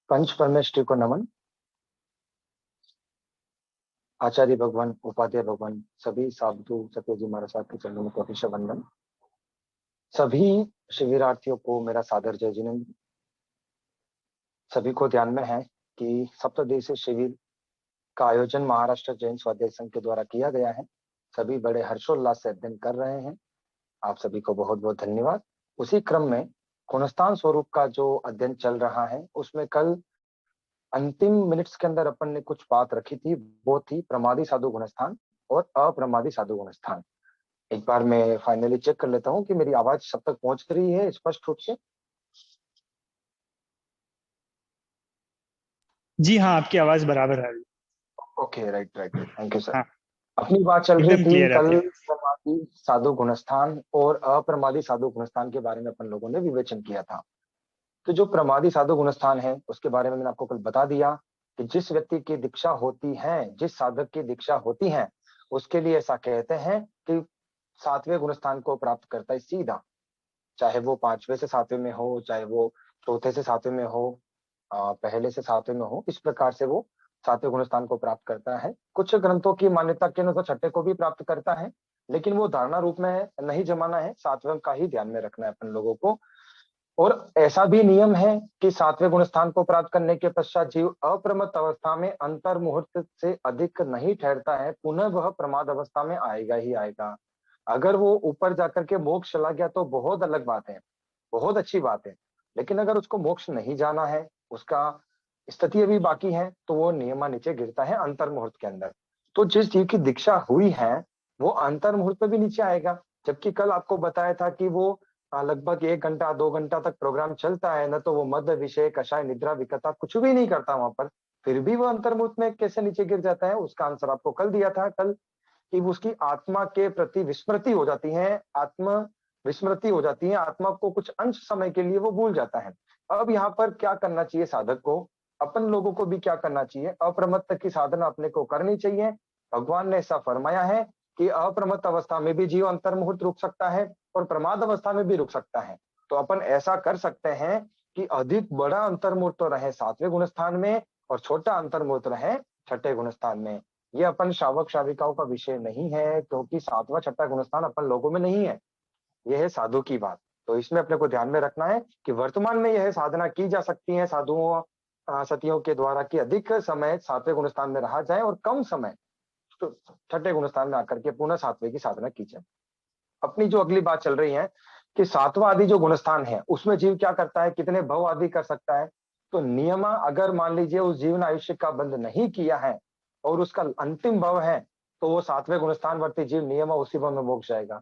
पंच परमेष्टि को नमन। आचार्य भगवान, उपाध्याय भगवान, सभी साधु सत्यजी महाराज साहब के चरणों में कोटि वंदन। सभी शिविरार्थियों को मेरा सादर जय जिनेन्द्र। सभी को ध्यान में है कि सप्तदिवसीय शिविर का आयोजन महाराष्ट्र जैन स्वाध्याय संघ के द्वारा किया गया है। सभी बड़े हर्षोल्लास से अध्ययन कर रहे हैं। आप सभी को बहुत बहुत धन्यवाद। उसी क्रम में गुणस्थान स्वरूप का जो अध्ययन चल रहा है, उसमें कल अंतिम मिनट्स के अंदर अपन ने कुछ बात रखी थी, वो थी प्रमादी साधु गुणस्थान और अप्रमादी साधु गुणस्थान। एक बार मैं फाइनली चेक कर लेता हूँ कि मेरी आवाज सब तक पहुंच रही है स्पष्ट रूप से। जी हाँ, आपकी आवाज बराबर आ रही है। Okay, right right, thank you sir. हाँ, अपनी बात चल रही एकदम थी क्लियर आती कल है। प्रमादी साधु गुणस्थान और अप्रमादी साधु गुणस्थान के बारे में अपन लोगों ने विवेचन किया था। तो जो प्रमादी साधु गुणस्थान है उसके बारे में मैंने आपको कल बता दिया कि जिस व्यक्ति की दीक्षा होती है, जिस साधक की दीक्षा होती है, उसके लिए ऐसा कहते हैं कि 7वें गुणस्थान को प्राप्त करता है सीधा, चाहे वो 5वें से 7वें में हो, चाहे वो चौथे से 7वें में हो, पहले से 7वें में हो, इस प्रकार से वो 7वें गुणस्थान को प्राप्त करता है। कुछ ग्रंथों की मान्यता के अनुसार छठे को भी प्राप्त करता है, लेकिन वो धारणा रूप में नहीं जमाना है, 7वें का ही ध्यान में रखना है अपन लोगों को। और ऐसा भी नियम है कि 7वें गुण स्थान को प्राप्त करने के पश्चात जीव अप्रमत्त अवस्था में अंतर मुहूर्त से अधिक नहीं ठहरता है, पुनः वह प्रमाद अवस्था में आएगा ही आएगा। अगर वो ऊपर जाकर के मोक्ष चला गया तो बहुत अलग बात है, बहुत अच्छी बात है, लेकिन अगर उसको मोक्ष नहीं जाना है, उसका स्थिति अभी बाकी है, तो वो नियमा नीचे गिरता है अंतर मुहूर्त के अंदर। तो जिस जीव की दीक्षा हुई है वो अंतर मुहूर्त में भी नीचे आएगा। जबकि कल आपको बताया था कि वो लगभग 1 घंटा 2 घंटा तक प्रोग्राम चलता है, न तो वो मध्य विषय कषाय निद्रा विकता कुछ भी नहीं करता वहां पर, फिर भी वो अंतर्मुहूर्त में कैसे नीचे गिर जाता है, उसका आंसर आपको कल दिया था कल, कि उसकी आत्मा के प्रति विस्मृति हो जाती है, आत्म विस्मृति हो जाती है, आत्मा को कुछ अंश समय के लिए वो भूल जाता है। अब यहाँ पर क्या करना चाहिए साधक को, अपन लोगों को भी क्या करना चाहिए, अप्रमत्त की साधना अपने को करनी चाहिए। भगवान ने ऐसा फरमाया है कि अप्रमत्त अवस्था में भी जीव अंतर्मुहूर्त रुक सकता है और प्रमाद अवस्था में भी रुक सकता है। तो अपन ऐसा कर सकते हैं कि अधिक बड़ा अंतर्मुहूर्त तो रहे 7वें गुणस्थान में और छोटा अंतर्मुहूर्त रहे छठे गुणस्थान में। ये अपन श्रावक श्राविकाओं का विषय नहीं है, क्योंकि 7वां छठा गुणस्थान अपन लोगों में नहीं है, यह है साधु की बात। तो इसमें अपने को ध्यान में रखना है कि वर्तमान में यह साधना की जा सकती है साधुओं सतियों के द्वारा कि अधिक समय 7वें गुणस्थान में रहा जाए और कम समय तो छठे गुणस्थान में आकर के पुनः 7वें की साधना की जाए। अपनी जो अगली बात चल रही है कि 7वां आदि जो गुणस्थान है उसमें जीव क्या करता है, कितने भव आदि कर सकता है। तो नियमा अगर मान लीजिए उस जीवन आयुष्य का बंध नहीं किया है और उसका अंतिम भव है, तो वो 7वें गुणस्थान वर्ती जीव नियम उसी भव में मोक्ष जाएगा।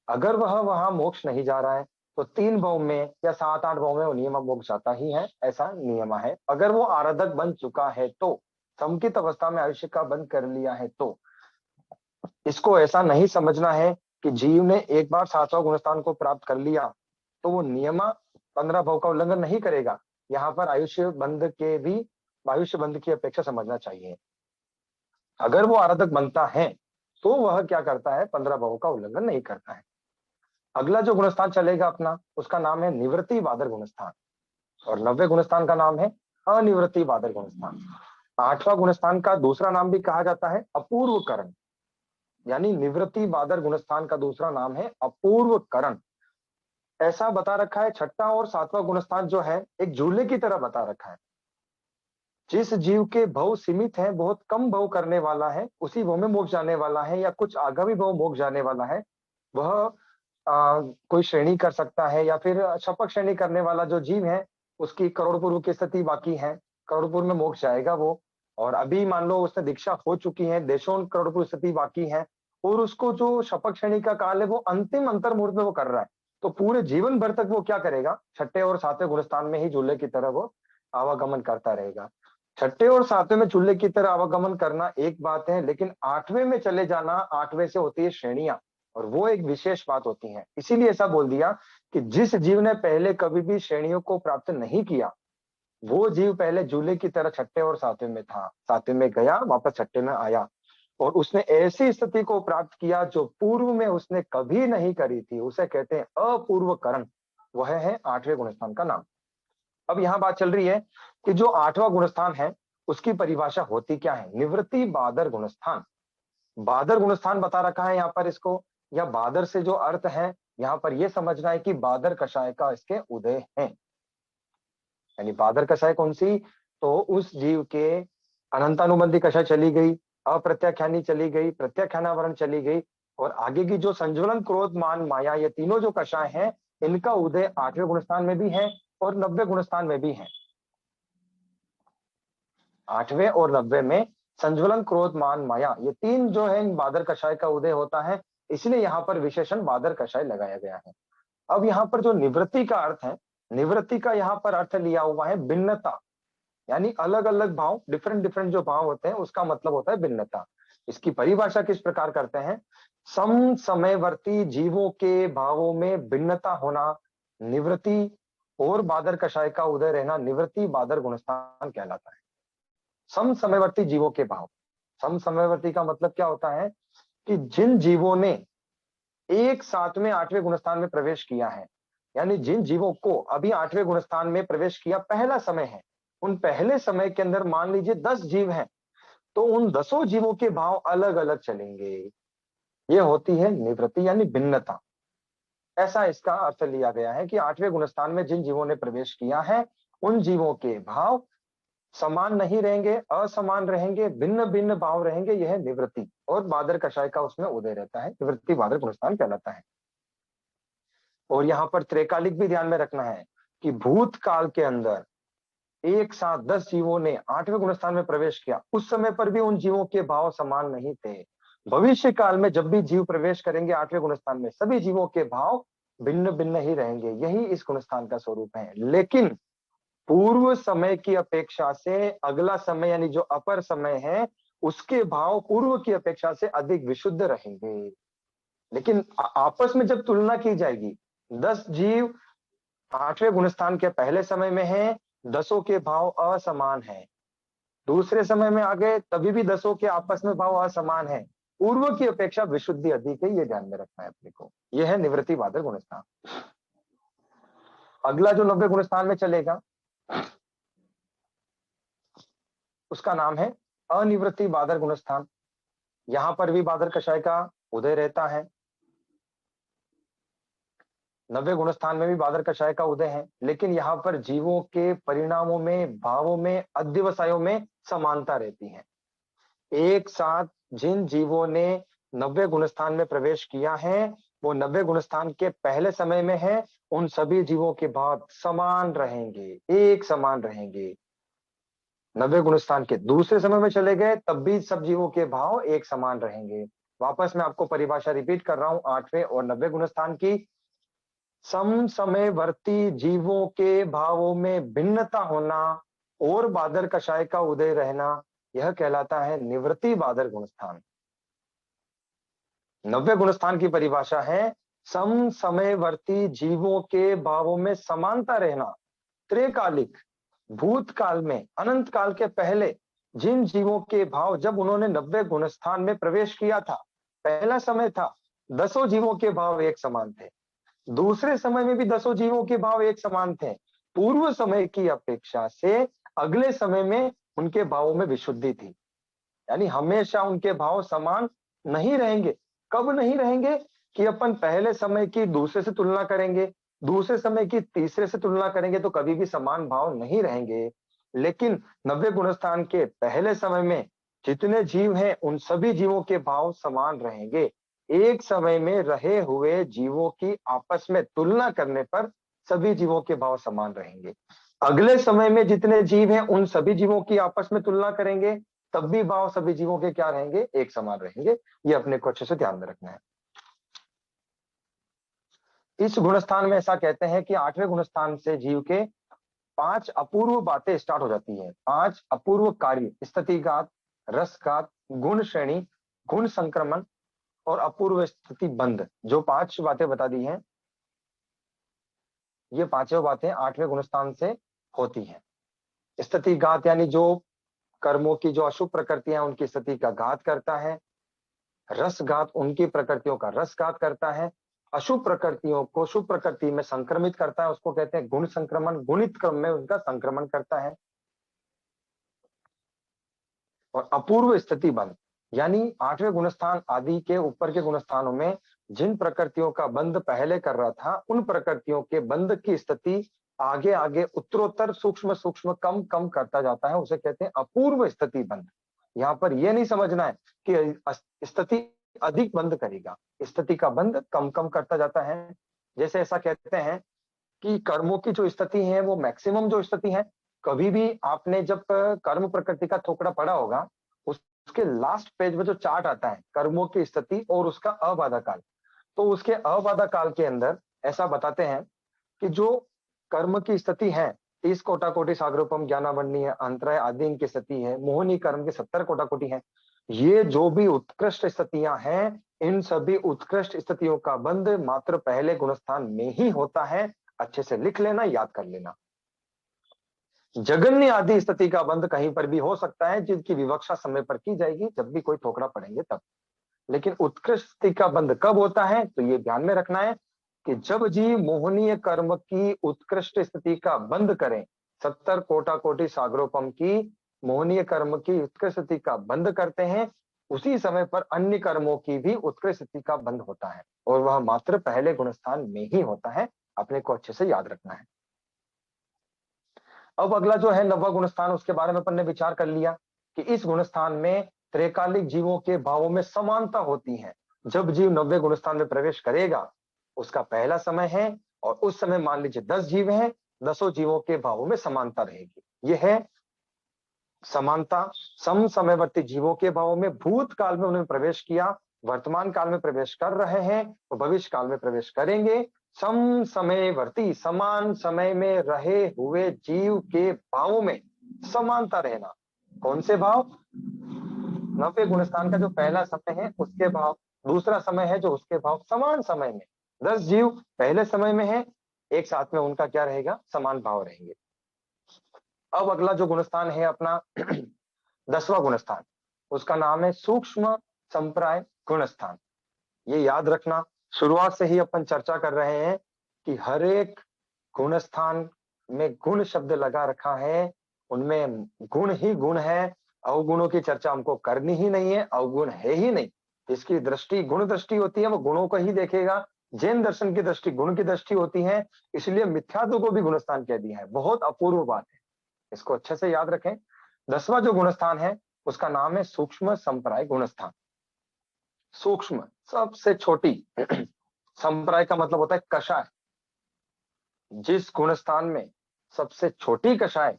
अगर वह वहां मोक्ष नहीं जा रहा है तो 3 भव में या 7-8 भव में वो नियम मोक्ष जाता ही है, ऐसा नियम है। अगर वो आराधक बन चुका है तो, समुचित अवस्था में आयुष्य का बंध कर लिया है तो, इसको ऐसा नहीं समझना है कि जीव ने एक बार 7वां गुणस्थान को प्राप्त कर लिया तो वो नियमा 15 भव का उल्लंघन नहीं करेगा। यहाँ पर आयुष्य बंध के भी आयुष्य बंध की अपेक्षा समझना चाहिए। अगर वो आराधक बनता है तो वह क्या करता है, 15 भव का उल्लंघन नहीं करता है। अगला जो गुणस्थान चलेगा अपना, उसका नाम है निवृत्ति बादर गुणस्थान और 90वें गुणस्थान का नाम है अनिवृत्ति बादर गुणस्थान। 8वां गुणस्थान का दूसरा नाम भी कहा जाता है अपूर्व करण, यानी निवृत्ति बादर गुणस्थान का दूसरा नाम है अपूर्व करण। ऐसा बता रखा है, छठा और 7वां गुणस्थान जो है एक झूले की तरह बता रखा है। जिस जीव के भव सीमित है, बहुत कम भव करने वाला है, उसी भव में मोक्ष जाने वाला है या कुछ आगामी भव मोक्ष जाने वाला है, वह कोई श्रेणी कर सकता है या फिर शपथ श्रेणी करने वाला जो जीव है उसकी करोड़ पूर्व की स्थिति बाकी है, करोड़ पूर्व में मोक्ष जाएगा वो। और अभी मान लो उसने दीक्षा हो चुकी है, देशों करोड़ पूर्व स्थिति बाकी है और उसको जो शपथ श्रेणी का काल है वो अंतिम अंतर मुहूर्त में वो कर रहा है, तो पूरे जीवन भर तक वो क्या करेगा, छठे और 7वें गुणस्थान में ही झूले की तरह वो आवागमन करता रहेगा। छठे और 7वें में झूले की तरह आवागमन करना एक बात है, लेकिन 8वें में चले जाना, 8वें से होती है श्रेणियां और वो एक विशेष बात होती है। इसीलिए ऐसा बोल दिया कि जिस जीव ने पहले कभी भी श्रेणियों को प्राप्त नहीं किया, वो जीव पहले झूले की तरह छठे और 7वें में था, 7वें में गया वापस छठे में आया और उसने ऐसी स्थिति को प्राप्त किया जो पूर्व में उसने कभी नहीं करी थी, उसे कहते हैं अपूर्व करण। वह है 8वें गुणस्थान का नाम। अब यहाँ बात चल रही है कि जो 8वां गुणस्थान है उसकी परिभाषा होती क्या है? निवृत्ति बादर गुणस्थान। बादर गुणस्थान बता रखा है यहाँ पर इसको, या बादर से जो अर्थ है यहाँ पर यह समझना है कि बादर कषाय का इसके उदय है। यानी बादर कषाय कौन सी? तो उस जीव के अनंतानुबंधी कषाय चली गई, अप्रत्याख्यानी चली गई, प्रत्याख्यानावरण चली गई, और आगे की जो संज्वलन, क्रोध, मान, माया, ये तीनों जो कषाय हैं, इनका उदय 8वें गुणस्थान में भी है और 90वें गुणस्थान में भी है। 8वें और 90वें में संज्वलन, क्रोध, मान, माया, ये तीन जो है इन बादर कषाय का उदय होता है, इसलिए यहाँ पर विशेषण बादर कषाय लगाया गया है। अब यहाँ पर जो निवृत्ति का अर्थ है, निवृत्ति का यहाँ पर अर्थ लिया हुआ है भिन्नता, यानी अलग अलग भाव, डिफरेंट डिफरेंट जो भाव होते हैं उसका मतलब होता है भिन्नता। इसकी परिभाषा किस प्रकार करते हैं? सम समयवर्ती जीवों के भावों में भिन्नता होना निवृत्ति, और बादर कषाय का उदय रहना निवृत्ति बादर गुणस्थान कहलाता है। सम समयवर्ती जीवों के भाव, सम समयवर्ती का मतलब क्या होता है कि जिन जीवों ने एक साथ में 8वें गुणस्थान में प्रवेश किया है, यानी जिन जीवों को अभी 8वें गुणस्थान में प्रवेश किया पहला समय है, उन पहले समय के अंदर मान लीजिए 10 जीव हैं, तो उन 10 जीवों के भाव अलग अलग चलेंगे। ये होती है निवृत्ति यानी भिन्नता। ऐसा इसका अर्थ लिया गया है कि 8वें गुणस्थान में जिन जीवों ने प्रवेश किया है उन जीवों के भाव समान नहीं रहेंगे, असमान रहेंगे, भिन्न भिन्न भाव रहेंगे। यह निवृत्ति, और बादर कषाय का उसमें उदय रहता है, निवृत्ति बादर गुणस्थान कहलाता है। और यहाँ पर त्रैकालिक भी ध्यान में रखना है कि भूतकाल के अंदर एक साथ 10 जीवों ने 8वें गुणस्थान में प्रवेश किया, उस समय पर भी उन जीवों के भाव समान नहीं थे। भविष्य काल में जब भी जीव प्रवेश करेंगे 8वें गुणस्थान में, सभी जीवों के भाव भिन्न भिन्न ही रहेंगे। यही इस गुणस्थान का स्वरूप है। लेकिन पूर्व समय की अपेक्षा से अगला समय यानी जो अपर समय है, उसके भाव पूर्व की अपेक्षा से अधिक विशुद्ध रहेंगे। लेकिन आपस में जब तुलना की जाएगी, 10 जीव 8वें गुणस्थान के पहले समय में है, 10 के भाव असमान है। दूसरे समय में आ गए तभी भी 10 के आपस में भाव असमान है। पूर्व की अपेक्षा विशुद्धि अधिक है, ये ध्यान में रखना है अपने को। यह है निवृत्ति बादर गुणस्थान। अगला जो 90 गुणस्थान में चलेगा उसका नाम है अनिवृत्ति बादर गुणस्थान। यहां पर भी बादर कषाय का उदय रहता है। 90 गुणस्थान में भी बादर कषाय का उदय है, लेकिन यहाँ पर जीवों के परिणामों में, भावों में, अध्यवसायों में समानता रहती है। एक साथ जिन जीवों ने 90 गुणस्थान में प्रवेश किया है, वो 90 गुणस्थान के पहले समय में है, उन सभी जीवों के भाव समान रहेंगे, एक समान रहेंगे। 90 गुणस्थान के दूसरे समय में चले गए तब भी सब जीवों के भाव एक समान रहेंगे। वापस मैं आपको परिभाषा रिपीट कर रहा हूं 8वें और 90 गुणस्थान की। सम समयवर्ती जीवों के भावों में भिन्नता होना और बादर कषाय का उदय रहना, यह कहलाता है निवृत्ति बादर गुणस्थान। 90 गुणस्थान की परिभाषा है सम समयवर्ती जीवों के भावों में समानता रहना। त्रिकालिक, भूतकाल में, अनंत काल के पहले जिन जीवों के भाव जब उन्होंने 90 गुणस्थान में प्रवेश किया था, पहला समय था, 10 जीवों के भाव एक समान थे। दूसरे समय में भी 10 जीवों के भाव एक समान थे। पूर्व समय की अपेक्षा से अगले समय में उनके भावों में विशुद्धि थी, यानी हमेशा उनके भाव समान नहीं रहेंगे। कब नहीं रहेंगे? कि अपन पहले समय की दूसरे से तुलना करेंगे, दूसरे समय की तीसरे से तुलना करेंगे तो कभी भी समान भाव नहीं रहेंगे। लेकिन 90 गुणस्थान के पहले समय में जितने जीव हैं उन सभी जीवों के भाव समान रहेंगे। एक समय में रहे हुए जीवों की आपस में तुलना करने पर सभी जीवों के भाव समान रहेंगे। अगले समय में जितने जीव हैं उन सभी जीवों की आपस में तुलना करेंगे तब भी भाव सभी जीवों के क्या रहेंगे? एक समान रहेंगे। ये अपने को अच्छे से ध्यान में रखना है। इस गुणस्थान में ऐसा कहते हैं कि 8वें गुणस्थान से जीव के 5 अपूर्व बातें स्टार्ट हो जाती है। 5 अपूर्व कार्य, स्थितिघात, रसघात, गुण श्रेणी, गुण संक्रमण और अपूर्व स्थिति बंध, जो 5 बातें बता दी हैं, ये पांचों बातें 8वें गुणस्थान से होती हैं। स्थितिघात यानी जो कर्मों की जो अशुभ प्रकृतियां उनकी स्थिति का घात करता है। रसघात उनकी प्रकृतियों का रसघात करता है। अशुभ प्रकृतियों को शुभ प्रकृति में संक्रमित करता है, उसको कहते हैं गुण संक्रमण, गुणित क्रम में उनका संक्रमण करता है। और अपूर्व स्थिति बंध, यानी 8वें गुणस्थान आदि के ऊपर के गुणस्थानों में जिन प्रकृतियों का बंध पहले कर रहा था, उन प्रकृतियों के बंध की स्थिति आगे आगे उत्तरोत्तर सूक्ष्म सूक्ष्म कम कम करता जाता है, उसे कहते हैं अपूर्व स्थिति बंध। यहाँ पर यह नहीं समझना है कि स्थिति अधिक बंद करेगा, स्थिति का बंध कम कम करता जाता है। जैसे ऐसा कहते हैं कि कर्मों की जो स्थिति है वो मैक्सिमम जो स्थिति है, कभी भी आपने जब कर्म प्रकृति का थोकड़ा पढ़ा होगा, उसके लास्ट पेज में जो चार्ट आता है कर्मों की स्थिति और उसका अबाधा काल, तो उसके अबाधा काल के अंदर ऐसा बताते हैं कि जो कर्म की स्थिति है 30 कोटा कोटि सागरोपम ज्ञानावन्नी है, अंतराय आदि इनकी स्थिति है, मोहनी कर्म के 70 कोटा कोटि है। ये जो भी उत्कृष्ट स्थितियां हैं, इन सभी उत्कृष्ट स्थितियों का बंध मात्र पहले गुणस्थान में ही होता है। अच्छे से लिख लेना, याद कर लेना। जगन्य आदि स्थिति का बंध कहीं पर भी हो सकता है, जिनकी विवक्षा समय पर की जाएगी, जब भी कोई ठोकरा पढ़ेंगे तब। लेकिन उत्कृष्ट स्थिति का बंध कब होता है, तो ये ध्यान में रखना है कि जब जीव मोहनीय कर्म की उत्कृष्ट स्थिति का बंध करें, 70 कोटा कोटि सागरोपम की मोहनीय कर्म की उत्कृष्ट स्थिति का बंध करते हैं, उसी समय पर अन्य कर्मों की भी उत्कृष्ट स्थिति का बंध होता है, और वह मात्र पहले गुणस्थान में ही होता है। अपने को अच्छे से याद रखना है। अब अगला जो है 9वां गुणस्थान, उसके बारे में अपन ने विचार कर लिया कि इस गुणस्थान में त्रैकालिक जीवों के भावों में समानता होती है। जब जीव 9वें गुणस्थान में प्रवेश करेगा, उसका पहला समय है, और उस समय मान लीजिए 10 जीव हैं, 10 जीवों के भावों में समानता रहेगी। यह है समानता। सम समयवर्ती जीवों के भावों में भूतकाल में उन्होंने प्रवेश किया, वर्तमान काल में प्रवेश कर रहे हैं, तो भविष्य काल में प्रवेश करेंगे। सम समयवर्ती, समान समय में रहे हुए जीव के भावों में समानता रहना। कौन से भाव? 9वें गुणस्थान का जो पहला समय है उसके भाव, दूसरा समय है जो उसके भाव समान समय में। 10 जीव पहले समय में है, एक साथ में उनका क्या रहेगा? समान भाव रहेंगे। अब अगला जो गुणस्थान है अपना 10वां गुणस्थान, उसका नाम है सूक्ष्म संप्राय गुणस्थान। ये याद रखना, शुरुआत से ही अपन चर्चा कर रहे हैं कि हर एक गुणस्थान में गुण शब्द लगा रखा है, उनमें गुण ही गुण है, अवगुणों की चर्चा हमको करनी ही नहीं है, अवगुण है ही नहीं। इसकी दृष्टि गुण दृष्टि होती है, वो गुणों को ही देखेगा। जैन दर्शन की दृष्टि गुण की दृष्टि होती है, इसलिए मिथ्यात्व को भी गुणस्थान कह दिया है। बहुत अपूर्व बात है, इसको अच्छे से याद रखें। 10वां जो गुणस्थान है उसका नाम है सूक्ष्म संप्राय गुणस्थान। सूक्ष्म, सबसे छोटी संप्राय का मतलब होता है कषाय। जिस गुणस्थान में सबसे छोटी कषाय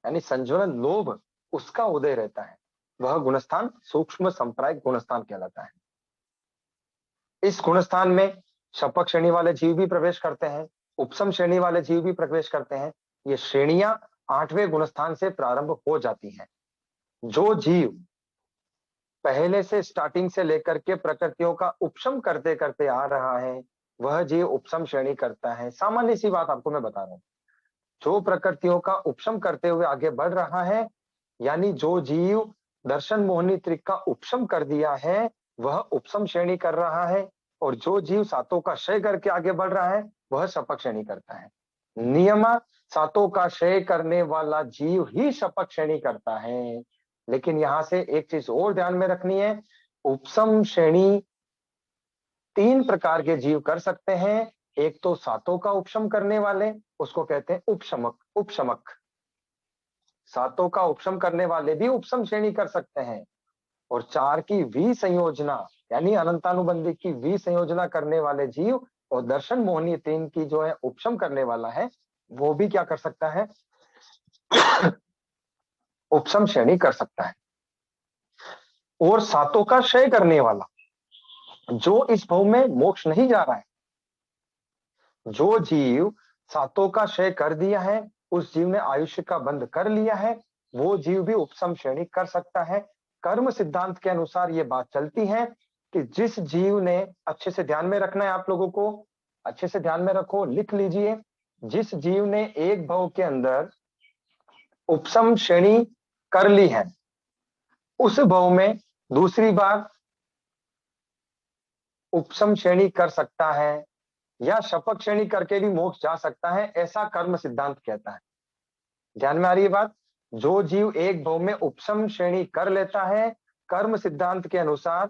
यानी संज्वलन लोभ उसका उदय रहता है, वह गुणस्थान सूक्ष्म संप्राय गुणस्थान कहलाता है। इस गुणस्थान में शपक श्रेणी वाले जीव भी प्रवेश करते हैं, उपसम श्रेणी वाले जीव भी प्रवेश करते हैं। ये श्रेणियां 8वें गुणस्थान से प्रारंभ हो जाती हैं। जो जीव पहले से स्टार्टिंग से लेकर के प्रकृतियों का उपशम करते करते आ रहा है, वह जीव उपशम श्रेणी करता है। सामान्य सी बात आपको मैं बता रहा हूं, जो प्रकृतियों का उपशम करते हुए आगे बढ़ रहा है, यानी जो जीव दर्शन मोहनी त्रिक का उपशम कर दिया है, वह उपशम श्रेणी कर रहा है, और जो जीव सातों का क्षय करके आगे बढ़ रहा है, वह शपक श्रेणी करता है। नियम सातों का क्षय करने वाला जीव ही शपक श्रेणी करता है। लेकिन यहां से एक चीज और ध्यान में रखनी है, उपशम श्रेणी 3 प्रकार के जीव कर सकते हैं। एक तो सातों का उपशम करने वाले, उसको कहते हैं उपशमक। उपशमक सातों का उपशम करने वाले भी उपशम श्रेणी कर सकते हैं, और 4 की विसंयोजना यानी अनंतानुबंधी की विसंयोजना करने वाले जीव, और दर्शन मोहनी 3 की जो है उपशम करने वाला है, वो भी क्या कर सकता है? उपशम श्रेणी कर सकता है। और सातों का क्षय करने वाला, जो इस भव में मोक्ष नहीं जा रहा है, जो जीव सातों का क्षय कर दिया है, उस जीव ने आयुष्य का बंध कर लिया है, वो जीव भी उपशम श्रेणी कर सकता है। कर्म सिद्धांत के अनुसार ये बात चलती है कि जिस जीव ने, अच्छे से ध्यान में रखना है आप लोगों को, अच्छे से ध्यान में रखो, लिख लीजिए, जिस जीव ने एक भव के अंदर उपशम श्रेणी कर ली है, उस भव में दूसरी बार उपशम श्रेणी कर सकता है। या शपथ श्रेणी करके भी मोक्ष जा सकता है, ऐसा कर्म सिद्धांत कहता है। ध्यान में आ रही है बात? जो जीव एक भव में उपशम श्रेणी कर लेता है, कर्म सिद्धांत के अनुसार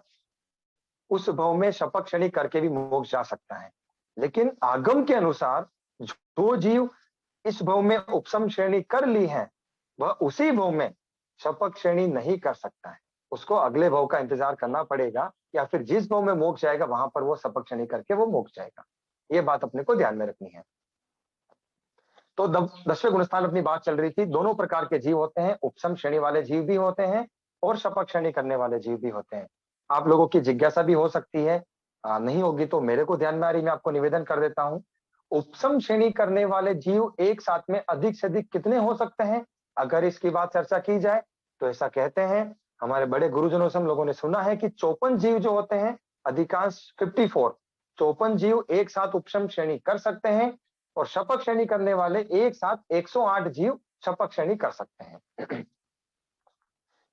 उस भव में शपथ श्रेणी करके भी मोक्ष जा सकता है। लेकिन आगम के अनुसार जो जीव इस भव में उपशम श्रेणी कर ली है, वह उसी भव में शपथ श्रेणी नहीं कर सकता है। उसको अगले भव का इंतजार करना पड़ेगा, या फिर जिस भव में मोक्ष जाएगा वहां पर वो शपथ श्रेणी करके वो मोक्ष जाएगा। ये बात अपने को ध्यान में रखनी है। तो 10वें गुणस्थान अपनी बात चल रही थी। दोनों प्रकार के जीव होते हैं, उपशम श्रेणी वाले जीव भी होते हैं और शपथ श्रेणी करने वाले जीव भी होते हैं। आप लोगों की जिज्ञासा भी हो सकती है, नहीं होगी तो मेरे को ध्यान में आ रही, मैं आपको निवेदन कर देता हूं। उपशम श्रेणी करने वाले जीव एक साथ में अधिक से अधिक कितने हो सकते हैं? अगर इसकी बात चर्चा की जाए तो ऐसा कहते हैं, हमारे बड़े गुरुजनों से हम लोगों ने सुना है कि 54 जीव जो होते हैं, अधिकांश 54 जीव एक साथ उपशम श्रेणी कर सकते हैं, और शपथ श्रेणी करने वाले एक साथ 108 जीव शपथ श्रेणी कर सकते हैं।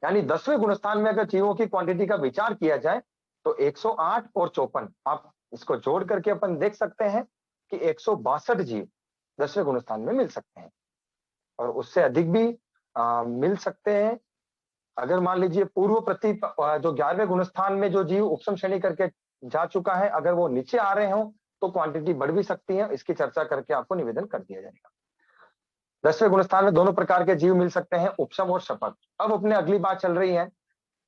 यानी 10वें गुणस्थान में अगर जीवों की क्वांटिटी का विचार किया जाए तो 108 और 54, आप इसको जोड़ करके अपन देख सकते हैं कि 162 जीव 10वें गुणस्थान में मिल सकते हैं, और उससे अधिक भी मिल सकते हैं। अगर मान लीजिए पूर्व प्रति जो 11वें गुणस्थान में जो जीव उपशम श्रेणी करके जा चुका है, अगर वो नीचे आ रहे हो तो क्वांटिटी बढ़ भी सकती है। इसकी चर्चा करके आपको निवेदन कर दिया जाएगा। 10वें गुणस्थान में दोनों प्रकार के जीव मिल सकते हैं, उपशम और शपथ। अब अपने अगली बात चल रही है,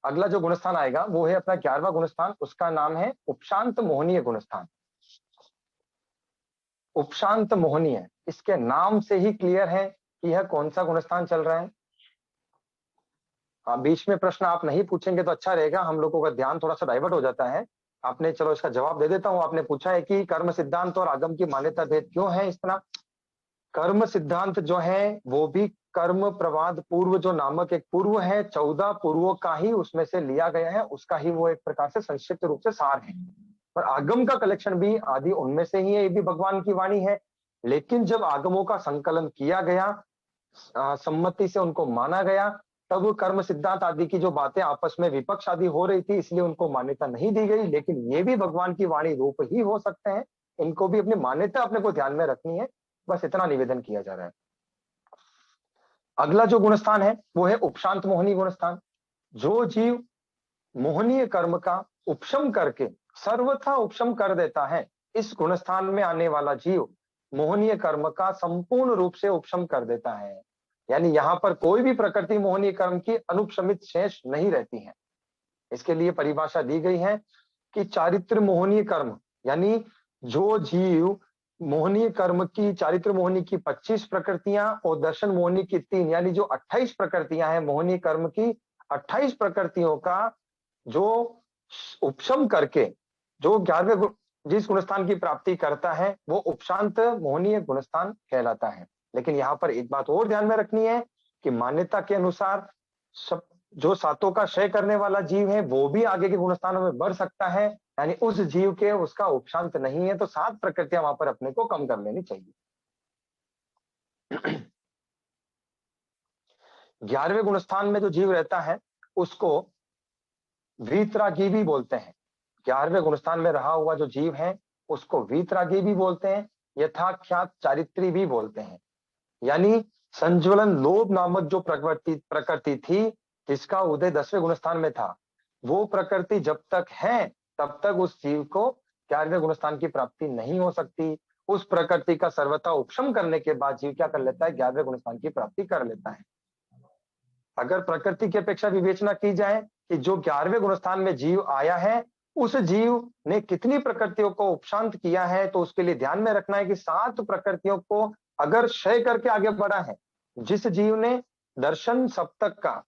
अगला जो गुणस्थान आएगा वो है अपना 11वां गुणस्थान, उसका नाम है उपशांत मोहनीय गुणस्थान। उपशांत मोहनीय, इसके नाम से ही क्लियर है कि यह कौन सा गुणस्थान चल रहा है। बीच में प्रश्न आप नहीं पूछेंगे तो अच्छा रहेगा, हम लोगों का ध्यान थोड़ा सा डाइवर्ट हो जाता है। आपने, चलो इसका जवाब दे देता हूं। आपने पूछा है कि कर्म सिद्धांत और आगम की मान्यता भेद क्यों है इस तरह। कर्म सिद्धांत जो है वो भी कर्म प्रवाद पूर्व जो नामक एक पूर्व है, 14 पूर्वों का ही उसमें से लिया गया है, उसका ही वो एक प्रकार से संक्षिप्त रूप से सार है। पर आगम का कलेक्शन भी आदि उनमें से ही है, ये भी भगवान की वाणी है। लेकिन जब आगमों का संकलन किया गया, सम्मति से उनको माना गया, तब कर्म सिद्धांत आदि की जो बातें आपस में विपक्ष आदि हो रही थी, इसलिए उनको मान्यता नहीं दी गई। लेकिन ये भी भगवान की वाणी रूप ही हो सकते हैं, इनको भी अपनी मान्यता अपने को ध्यान में रखनी है, बस इतना निवेदन किया जा रहा है। अगला जो गुणस्थान है वो है उपशांत मोहनी गुणस्थान। जो जीव मोहनीय कर्म का उपशम करके सर्वथा उपशम कर देता है, इस गुणस्थान में आने वाला जीव मोहनीय कर्म का संपूर्ण रूप से उपशम कर देता है। यानी यहाँ पर कोई भी प्रकृति मोहनीय कर्म की अनुपशमित शेष नहीं रहती है। इसके लिए परिभाषा दी गई है कि चारित्र मोहनीय कर्म, यानी जो जीव मोहनीय कर्म की, चारित्र मोहनी की 25 प्रकृतियां और दर्शन मोहनी की 3, यानी जो 28 प्रकृतियां हैं मोहनीय कर्म की, 28 प्रकृतियों का जो उपशम करके जो 11वें जिस गुणस्थान की प्राप्ति करता है, वो उपशांत मोहनीय गुणस्थान कहलाता है। लेकिन यहाँ पर एक बात और ध्यान में रखनी है कि मान्यता के अनुसार सब जो सातों का क्षय करने वाला जीव है वो भी आगे के गुणस्थानों में बढ़ सकता है। यानी उस जीव के उसका उपशांत नहीं है, तो 7 प्रकृतियां वहां पर अपने को कम कर लेनी चाहिए। 11वें गुणस्थान में जो जीव रहता है उसको वीतरागी भी बोलते हैं। 11वें गुणस्थान में रहा हुआ जो जीव है उसको वीतरागी भी बोलते हैं, यथाख्यात चारित्री भी बोलते हैं। यानी संज्वलन लोभ नामक जो प्रकृति थी, जिसका उदय 10वें गुणस्थान में था, वो प्रकृति जब तक है तब तक उस जीव को 11वें गुणस्थान की प्राप्ति नहीं हो सकती। उस प्रकृति का सर्वथा उपशम करने के बाद जीव क्या कर लेता है? 11वें गुणस्थान की प्राप्ति कर लेता है। अगर प्रकृति की अपेक्षा विवेचना की जाए कि जो 11वें गुणस्थान में जीव आया है, उस जीव ने कितनी प्रकृतियों को उपशांत किया है, तो उसके लिए ध्यान में रखना है कि 7 प्रकृतियों को अगर क्षय करके आगे बढ़ा है, जिस जीव ने दर्शन सप्तक का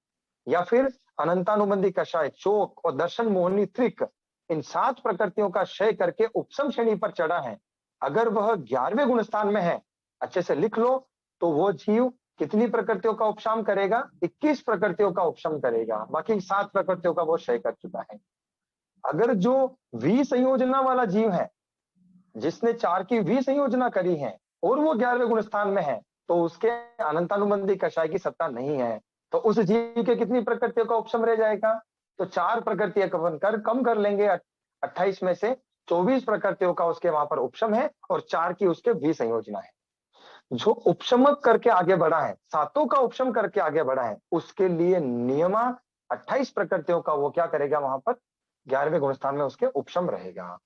या फिर अनंतानुबंधी कषाय, चोक और दर्शन मोहनी त्रिक, इन 7 प्रकृतियों का क्षय करके उपशम श्रेणी पर चढ़ा है, अगर वह 11वें गुणस्थान में है, अच्छे से लिख लो, तो वो जीव कितनी प्रकृतियों का उपशम करेगा? 21 प्रकृतियों का उपशम करेगा। बाकी 7 प्रकृतियों का वो क्षय कर चुका है। अगर जो विसंयोजना वाला जीव है, जिसने 4 की विसंयोजना करी है और वो 11वें गुणस्थान में है, तो उसके अनंतानुबंधी कषाय की सत्ता नहीं है, तो उस जीव के कितनी प्रकृतियों का उपशम रह जाएगा? तो 4 प्रकृतियां कम कर लेंगे 28 में से 24 प्रकृतियों का उसके वहां पर उपशम है और 4 की उसके विसंयोजना है। जो उपशमक करके आगे बढ़ा है, सातों का उपशम करके आगे बढ़ा है, उसके लिए नियमा 28 प्रकृतियों का वो क्या करेगा वहां पर 11वें गुणस्थान में उसके उपशम रहेगा।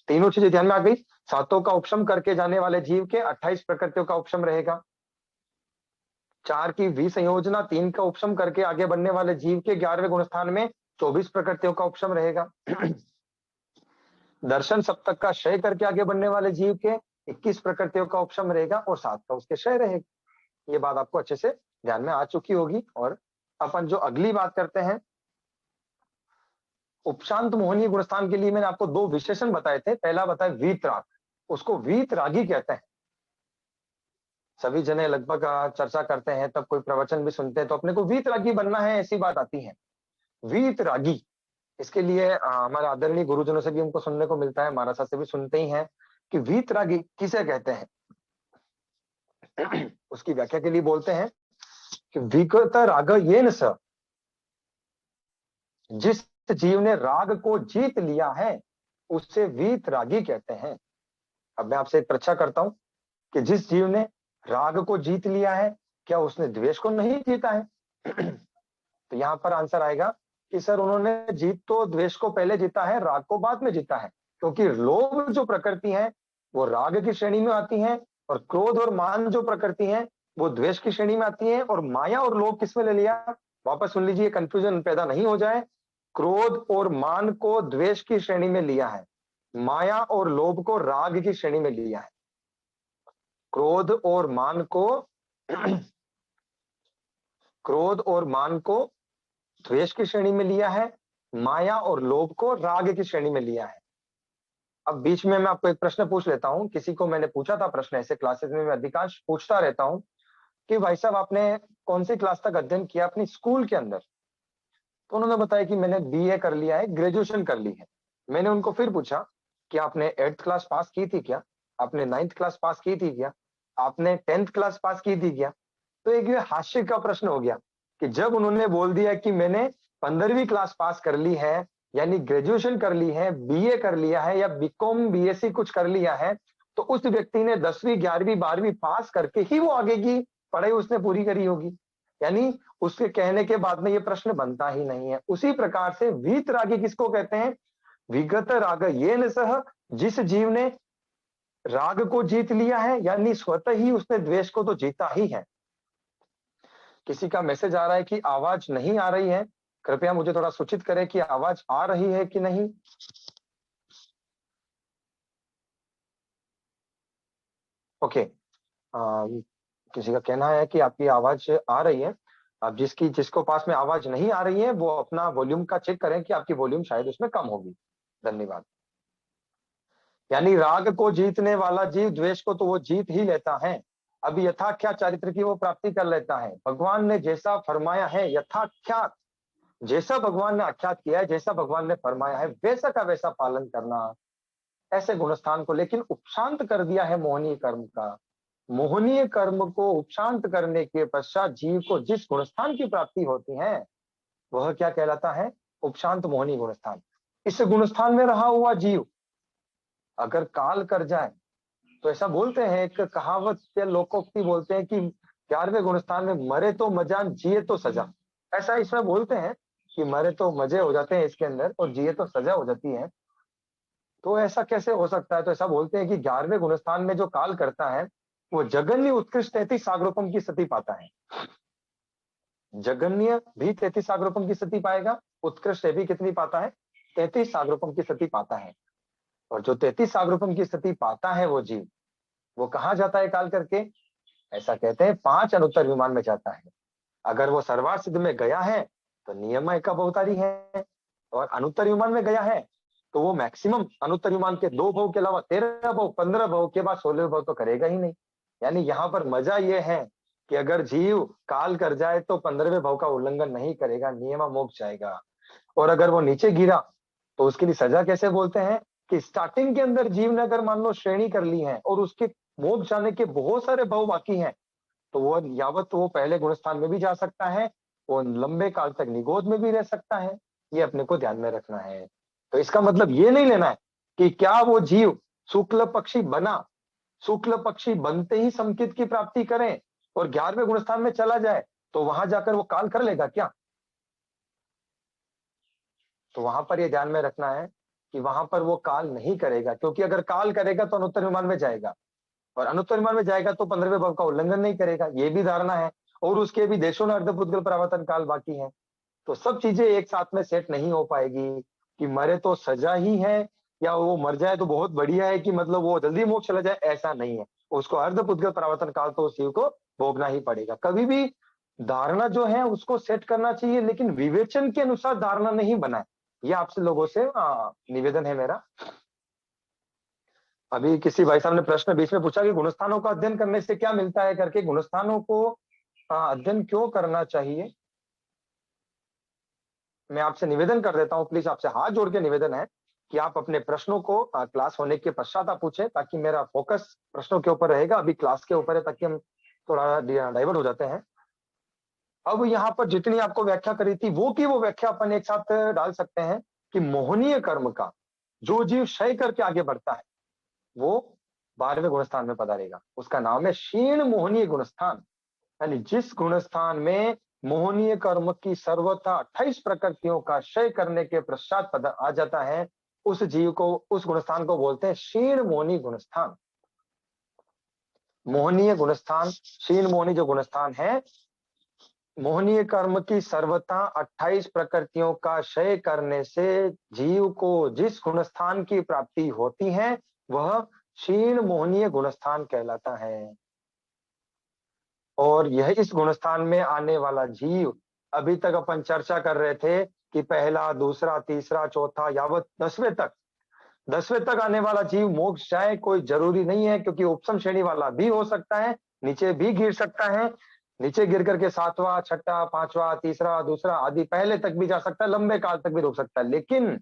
तीनों चीजें ध्यान में आ गई। सातों का उपशम करके जाने वाले जीव के 28 प्रकृतियों का उपशम रहेगा। 4 की विसंयोजना, 3 का उपशम करके आगे बढ़ने वाले जीव के 11वें गुणस्थान में 24 प्रकृतियों का उपशम रहेगा। दर्शन सप्तक का क्षय करके आगे बढ़ने वाले जीव के 21 प्रकृतियों का उपशम रहेगा और 7 का उसके क्षय रहेगा। ये बात आपको अच्छे से ध्यान में आ चुकी होगी। और अपन जो अगली बात करते हैं, उपशांत मोहनीय गुणस्थान के लिए मैंने आपको 2 विशेषण बताए थे। पहला बताया वीतराग, उसको वीतरागी कहते हैं। सभी जने लगभग चर्चा करते हैं, तब कोई प्रवचन भी सुनते हैं तो अपने को वीतरागी बनना है, ऐसी बात आती है। वीतरागी, इसके लिए हमारे आदरणीय गुरुजनों से भी हमको सुनने को मिलता है, महाराज से भी सुनते ही हैं कि वीतरागी किसे कहते हैं। उसकी व्याख्या के लिए बोलते हैं कि विगत राग येन स, जिस जीव ने राग को जीत लिया है उससे वीतरागी कहते हैं। अब मैं आपसे एक परीक्षा करता हूं कि जिस जीव ने राग को जीत लिया है, क्या उसने द्वेष को नहीं जीता है? तो यहां पर आंसर आएगा कि सर उन्होंने जीत तो द्वेष को पहले जीता है, राग को बाद में जीता है। क्योंकि लोभ जो प्रकृति है वो राग की श्रेणी में आती है और क्रोध और मान जो प्रकृति है वो द्वेष की श्रेणी में आती है। और माया और लोभ किसमें ले लिया? वापस सुन लीजिए, कंफ्यूजन पैदा नहीं हो जाए। क्रोध और मान को द्वेष की श्रेणी में लिया है, माया और लोभ को राग की श्रेणी में लिया है। क्रोध और मान को क्रोध और मान को द्वेष की श्रेणी में लिया है, माया और लोभ को राग की श्रेणी में लिया है। अब बीच में मैं आपको एक प्रश्न पूछ लेता हूं। किसी को मैंने पूछा था प्रश्न, ऐसे क्लासेस में मैं अधिकांश पूछता रहता हूं कि भाई साहब आपने कौन सी क्लास तक अध्ययन किया अपनी स्कूल के अंदर? तो उन्होंने बताया कि मैंने बीए कर लिया है, ग्रेजुएशन कर ली है। मैंने उनको फिर पूछा कि आपने 8th क्लास पास की थी क्या? आपने 9th क्लास पास की थी क्या? आपने 10th क्लास पास की थी क्या? तो एक ये हास्य का प्रश्न हो गया कि जब उन्होंने बोल दिया कि मैंने 15वीं क्लास पास कर ली है, यानी ग्रेजुएशन कर ली है, बीए कर लिया है या बीकॉम बीएससी कुछ कर लिया है, तो उस व्यक्ति ने 10वीं 11वीं 12वीं पास करके ही वो आगे की पढ़ाई उसने पूरी करी होगी। यानी उसके कहने के बाद में ये प्रश्न बनता ही नहीं है। उसी प्रकार से वीतरागी किसको कहते हैं? विगत राग येन सह, जिस जीव ने राग को जीत लिया है, यानी स्वतः ही उसने द्वेष को तो जीता ही है। किसी का मैसेज आ रहा है कि आवाज नहीं आ रही है, कृपया मुझे थोड़ा सूचित करें कि आवाज आ रही है कि नहीं। ओके, किसी का कहना है कि आपकी आवाज आ रही है। अब जिसको पास में आवाज नहीं आ रही है वो अपना वॉल्यूम का चेक करें कि आपकी वॉल्यूम शायद उसमें कम होगी। धन्यवाद। यानी राग को जीतने वाला जीव द्वेष को तो वो जीत ही लेता है। अब यथाख्यात चारित्र की वो प्राप्ति कर लेता है। भगवान ने जैसा फरमाया है यथाख्यात, जैसा भगवान ने आख्यात किया है, जैसा भगवान ने फरमाया है वैसा का वैसा पालन करना, ऐसे गुणस्थान को लेकिन उपशांत कर दिया है मोहनीय कर्म का। मोहनीय कर्म को उपशांत करने के पश्चात जीव को जिस गुणस्थान की प्राप्ति होती है वह क्या कहलाता है? उपशांत मोहनीय गुणस्थान। इस गुणस्थान में रहा हुआ जीव अगर काल कर जाए तो ऐसा बोलते हैं, एक कहावत या लोकोक्ति बोलते हैं कि 11वें गुणस्थान में मरे तो मजान जिए तो सजा। ऐसा इसमें बोलते हैं कि मरे तो मजे हो जाते हैं इसके अंदर और जिए तो सजा हो जाती है। तो ऐसा कैसे हो सकता है? तो ऐसा बोलते हैं कि 11वें गुणस्थान में जो काल करता है वो जगन्य उत्कृष्ट 33 सागरोपम की स्थिति पाता है। जगन्य भी 33 सागरोपम की स्थिति पाएगा, उत्कृष्ट भी कितनी पाता है? 33 सागरोपम की स्थिति पाता है। और जो 33 सागरोपम की स्थिति पाता है वो जीव, वो कहाँ जाता है काल करके? ऐसा कहते हैं 5 अनुत्तर विमान में जाता है। अगर वो सर्वार्थ सिद्ध में गया है तो नियमय का अवतारी है, और अनुत्तर विमान में गया है तो वो मैक्सिमम अनुत्तर विमान के 2 भव के अलावा 13 भव 15 भव के बाद 16 भव तो करेगा ही नहीं। यानी यहाँ पर मजा ये है कि अगर जीव काल कर जाए तो 15वें भव का उल्लंघन नहीं करेगा, नियमा मोक्ष जाएगा। और अगर वो नीचे गिरा तो उसके लिए सजा कैसे बोलते हैं कि स्टार्टिंग के अंदर जीव ने अगर मान लो श्रेणी कर ली है और उसके मोक्ष जाने के बहुत सारे भव बाकी हैं, तो वो यावत वो पहले गुणस्थान में भी जा सकता है, वो लंबे काल तक निगोद में भी रह सकता है। ये अपने को ध्यान में रखना है। तो इसका मतलब ये नहीं लेना है कि क्या वो जीव शुक्ल पक्षी बना, शुक्ल पक्षी बनते ही समकित की प्राप्ति करें और 11वें गुणस्थान में चला जाए तो वहां जाकर वो काल कर लेगा क्या? तो वहां पर ये ध्यान में रखना है कि वहां पर वो काल नहीं करेगा, क्योंकि अगर काल करेगा तो अनुत्तर विमान में जाएगा, और अनुत्तर विमान में जाएगा तो 15वें भाव का उल्लंघन नहीं करेगा, ये भी धारणा है। और उसके भी देशों में अर्धपुद्गल परावर्तन काल बाकी है। तो सब चीजें एक साथ में सेट नहीं हो पाएगी कि मरे तो सजा ही है, या वो मर जाए तो बहुत बढ़िया है कि मतलब वो जल्दी मोक्ष चला जाए, ऐसा नहीं है। उसको अर्धपुद्गल परावर्तन काल तो उस जीव को भोगना ही पड़ेगा। कभी भी धारणा जो है उसको सेट करना चाहिए, लेकिन विवेचन के अनुसार धारणा नहीं बनाए। ये आपसे लोगों से निवेदन है मेरा। अभी किसी भाई साहब ने प्रश्न बीच में पूछा कि गुणस्थानों का अध्ययन करने से क्या मिलता है करके। गुणस्थानों को अध्ययन क्यों करना चाहिए, मैं आपसे निवेदन कर देता हूं, प्लीज आपसे हाथ जोड़ के निवेदन है कि आप अपने प्रश्नों को क्लास होने के पश्चात आप पूछे, ताकि मेरा फोकस प्रश्नों के ऊपर रहेगा। अभी क्लास के ऊपर है, ताकि हम थोड़ा डाइवर्ट हो जाते हैं। अब यहाँ पर जितनी आपको व्याख्या करी थी वो की वो व्याख्या अपन एक साथ डाल सकते हैं कि मोहनीय कर्म का जो जीव क्षय करके आगे बढ़ता है वो 12वें गुणस्थान में पधारेगा। उसका नाम है क्षीण मोहनीय गुणस्थान। यानी जिस गुणस्थान में मोहनीय कर्म की सर्वथा 28 प्रकृतियों का क्षय करने के पश्चात आ जाता है, उस जीव को, उस गुणस्थान को बोलते हैं क्षीण मोहनीय गुणस्थान। मोहनीय गुणस्थान, क्षीण मोहनीय जो गुणस्थान है, मोहनीय कर्म की सर्वथा 28 प्रकृतियों का क्षय करने से जीव को जिस गुणस्थान की प्राप्ति होती है वह क्षीण मोहनीय गुणस्थान कहलाता है। और यह इस गुणस्थान में आने वाला जीव, अभी तक अपन चर्चा कर रहे थे कि पहला, दूसरा, तीसरा, चौथा, यावत 10वें तक आने वाला जीव मोक्ष जाए कोई जरूरी नहीं है, क्योंकि उपसम श्रेणी वाला भी हो सकता है, नीचे भी गिर सकता है। नीचे गिर करके 7वां, 6ठा, 5वां, तीसरा, दूसरा आदि पहले तक भी जा सकता है, लंबे काल तक भी रुक सकता है। लेकिन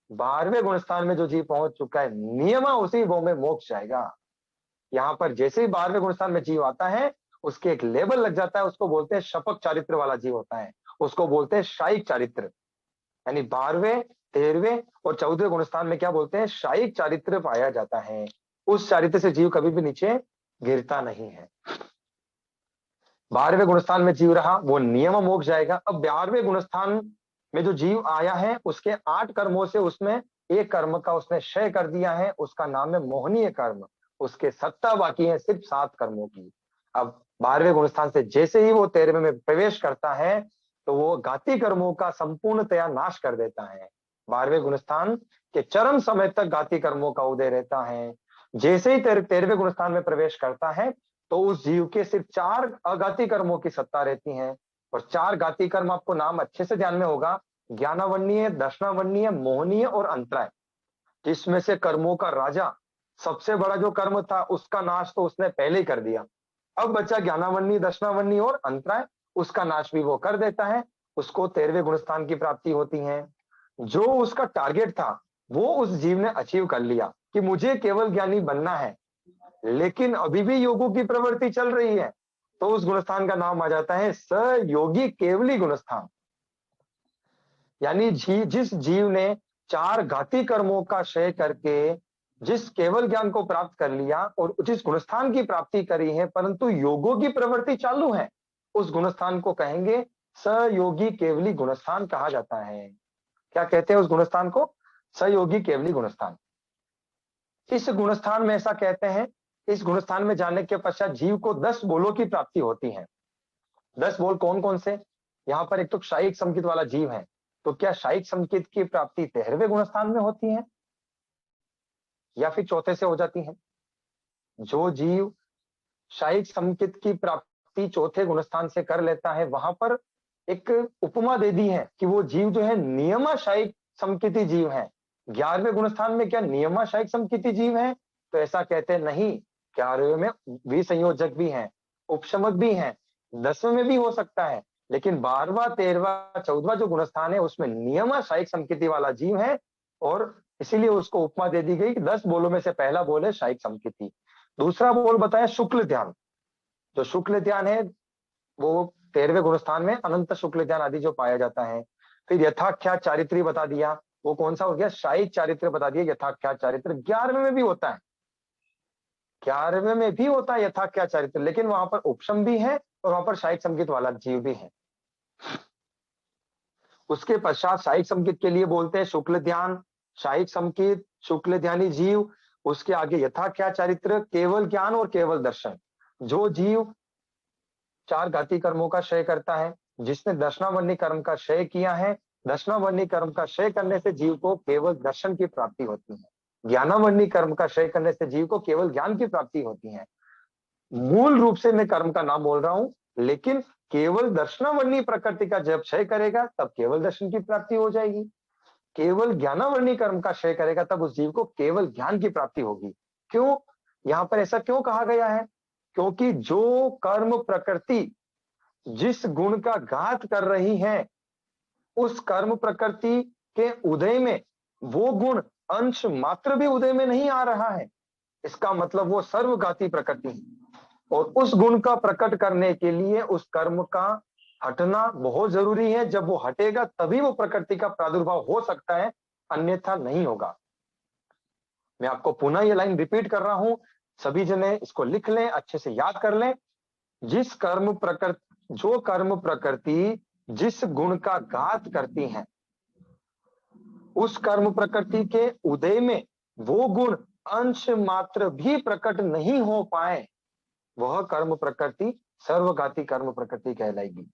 12वें गुणस्थान में जो जीव पहुंच चुका है, नियमा उसी वो में मोक्ष जाएगा। यहाँ पर जैसे ही 12वें गुणस्थान में जीव आता है उसके एक लेवल लग जाता है, उसको बोलते हैं शपक चारित्र वाला जीव होता है, उसको बोलते हैं शायिक चारित्र। यानी 12वें, 13वें और 14वें गुणस्थान में क्या बोलते हैं, शायिक चारित्र पाया जाता है। उस चारित्र से जीव कभी भी नीचे गिरता नहीं है। 12वें गुणस्थान में जीव रहा वो नियम मोक्ष जाएगा। अब 12वें गुणस्थान में जो जीव आया है उसके 8 कर्मों से उसमें एक कर्म का उसने क्षय कर दिया है, उसका नाम है मोहनीय कर्म। उसके सत्ता बाकी है सिर्फ 7 कर्मों की। अब 12वें गुणस्थान से जैसे ही वो 13वें में प्रवेश करता है तो वो घाती कर्मों का संपूर्णतया नाश कर देता है। 12वें गुणस्थान के चरम समय तक घाती कर्मों का उदय रहता है। जैसे ही 13वें गुणस्थान में प्रवेश करता है तो उस जीव के सिर्फ 4 अघाती कर्मों की सत्ता रहती है। और 4 घाती कर्म आपको नाम अच्छे से ध्यान में होगा, ज्ञानावरणीय, दर्शनावरणीय, मोहनीय और अंतराय। जिसमें से कर्मों का राजा सबसे बड़ा जो कर्म था उसका नाश तो उसने पहले ही कर दिया। अब बचा ज्ञानावरणीय, दर्शनावरणीय और अंतराय, उसका नाश भी वो कर देता है। उसको 13वें गुणस्थान की प्राप्ति होती है। जो उसका टारगेट था वो उस जीव ने अचीव कर लिया कि मुझे केवल ज्ञानी बनना है, लेकिन अभी भी योगों की प्रवृत्ति चल रही है, तो उस गुणस्थान का नाम आ जाता है सयोगी केवली गुणस्थान। यानी जिस जीव ने 4 घाती कर्मों का क्षय करके जिस केवल ज्ञान को प्राप्त कर लिया और जिस गुणस्थान की प्राप्ति करी है, परंतु योगों की प्रवृत्ति चालू है, उस गुणस्थान को कहेंगे सयोगी केवली गुणस्थान कहा जाता है। क्या कहते हैं उस गुणस्थान को? सयोगी केवली गुणस्थान। इस गुणस्थान में ऐसा कहते हैं, इस गुणस्थान में जाने के पश्चात जीव को 10 बोलों की प्राप्ति होती है। 10 बोल कौन कौन से? यहाँ पर एक तो शायिक समकित वाला जीव है, तो क्या शायिक समकित की प्राप्ति 13वें गुणस्थान में होती है या फिर चौथे से हो जाती है? जो जीव शायिक समकित की प्राप्ति चौथे गुणस्थान से कर लेता है, वहां पर एक उपमा दे दी है कि वो जीव जो है नियमाशायिक समकिति जीव है। 11वें गुणस्थान में क्या नियमाशायिक समकिति जीव है? तो ऐसा कहते हैं नहीं, 11वें में विसंयोजक भी हैं, उपशमक भी हैं, 10वें में भी हो सकता है, लेकिन 12वां, 13वां, 14वां जो गुणस्थान है उसमें नियमाशायिक समकिति वाला जीव है। और इसीलिए उसको उपमा दे दी गई कि 10 बोलों में से पहला बोल है शायिक समकिति। दूसरा बोल बताया शुक्ल ध्यान। जो शुक्ल ध्यान है वो 13वें गुणस्थान में अनंत शुक्ल ध्यान आदि जो पाया जाता है। फिर यथाख्या चारित्री बता दिया, वो कौन सा हो गया? शायिक चारित्र बता दिया, यथाख्यात चारित्र 11वें में भी होता है, 11वें में भी होता है यथाख्यात चारित्र, लेकिन वहां पर उपशम भी है और वहां पर शायिक संकेत वाला जीव भी है। उसके पश्चात शायिक संकेत के लिए बोलते हैं शुक्ल ध्यान, शायिक संकेत, शुक्ल ध्यानी जीव। उसके आगे यथाख्यात चारित्र, केवल ज्ञान और केवल दर्शन। जो जीव 4 घाती कर्मों का क्षय करता है, जिसने दर्शनावर्णी कर्म का क्षय किया है, दर्शनावर्णी कर्म का क्षय करने से जीव को केवल दर्शन की प्राप्ति होती है। ज्ञानावर्णी कर्म का क्षय करने से जीव को केवल ज्ञान की प्राप्ति होती है। मूल रूप से मैं कर्म का नाम बोल रहा हूं, लेकिन केवल दर्शनावर्णी प्रकृति का जब क्षय करेगा तब केवल दर्शन की प्राप्ति हो जाएगी। केवल ज्ञानावर्णी कर्म का क्षय करेगा तब उस जीव को केवल ज्ञान की प्राप्ति होगी। क्यों? यहां पर ऐसा क्यों कहा गया है? क्योंकि जो कर्म प्रकृति जिस गुण का घात कर रही है, उस कर्म प्रकृति के उदय में वो गुण अंश मात्र भी उदय में नहीं आ रहा है। इसका मतलब वो सर्वघाती प्रकृति है और उस गुण का प्रकट करने के लिए उस कर्म का हटना बहुत जरूरी है। जब वो हटेगा तभी वो प्रकृति का प्रादुर्भाव हो सकता है, अन्यथा नहीं होगा। मैं आपको पुनः ये लाइन रिपीट कर रहा हूं, सभी जने इसको लिख लें, अच्छे से याद कर लें। जो कर्म प्रकृति जिस गुण का घात करती है, उस कर्म प्रकृति के उदय में वो गुण अंश मात्र भी प्रकट नहीं हो पाए, वह कर्म प्रकृति सर्वघाती कर्म प्रकृति कहलाएगी।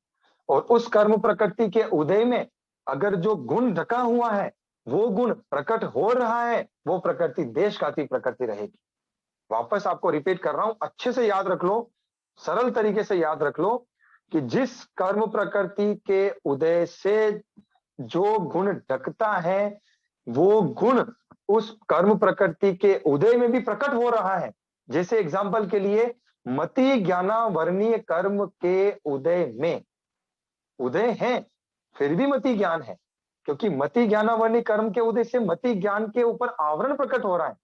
और उस कर्म प्रकृति के उदय में अगर जो गुण ढका हुआ है वो गुण प्रकट हो रहा है, वो प्रकृति देशघाती प्रकृति रहेगी। वापस आपको रिपीट कर रहा हूं, अच्छे से याद रख लो, सरल तरीके से याद रख लो कि जिस कर्म प्रकृति के उदय से जो गुण ढकता है वो गुण उस कर्म प्रकृति के उदय में भी प्रकट हो रहा है। जैसे एग्जाम्पल के लिए मति ज्ञानावर्णीय कर्म के उदय में उदय है, फिर भी मति ज्ञान है, क्योंकि मति ज्ञानावर्णी कर्म के उदय से मति ज्ञान के ऊपर आवरण प्रकट हो रहा है,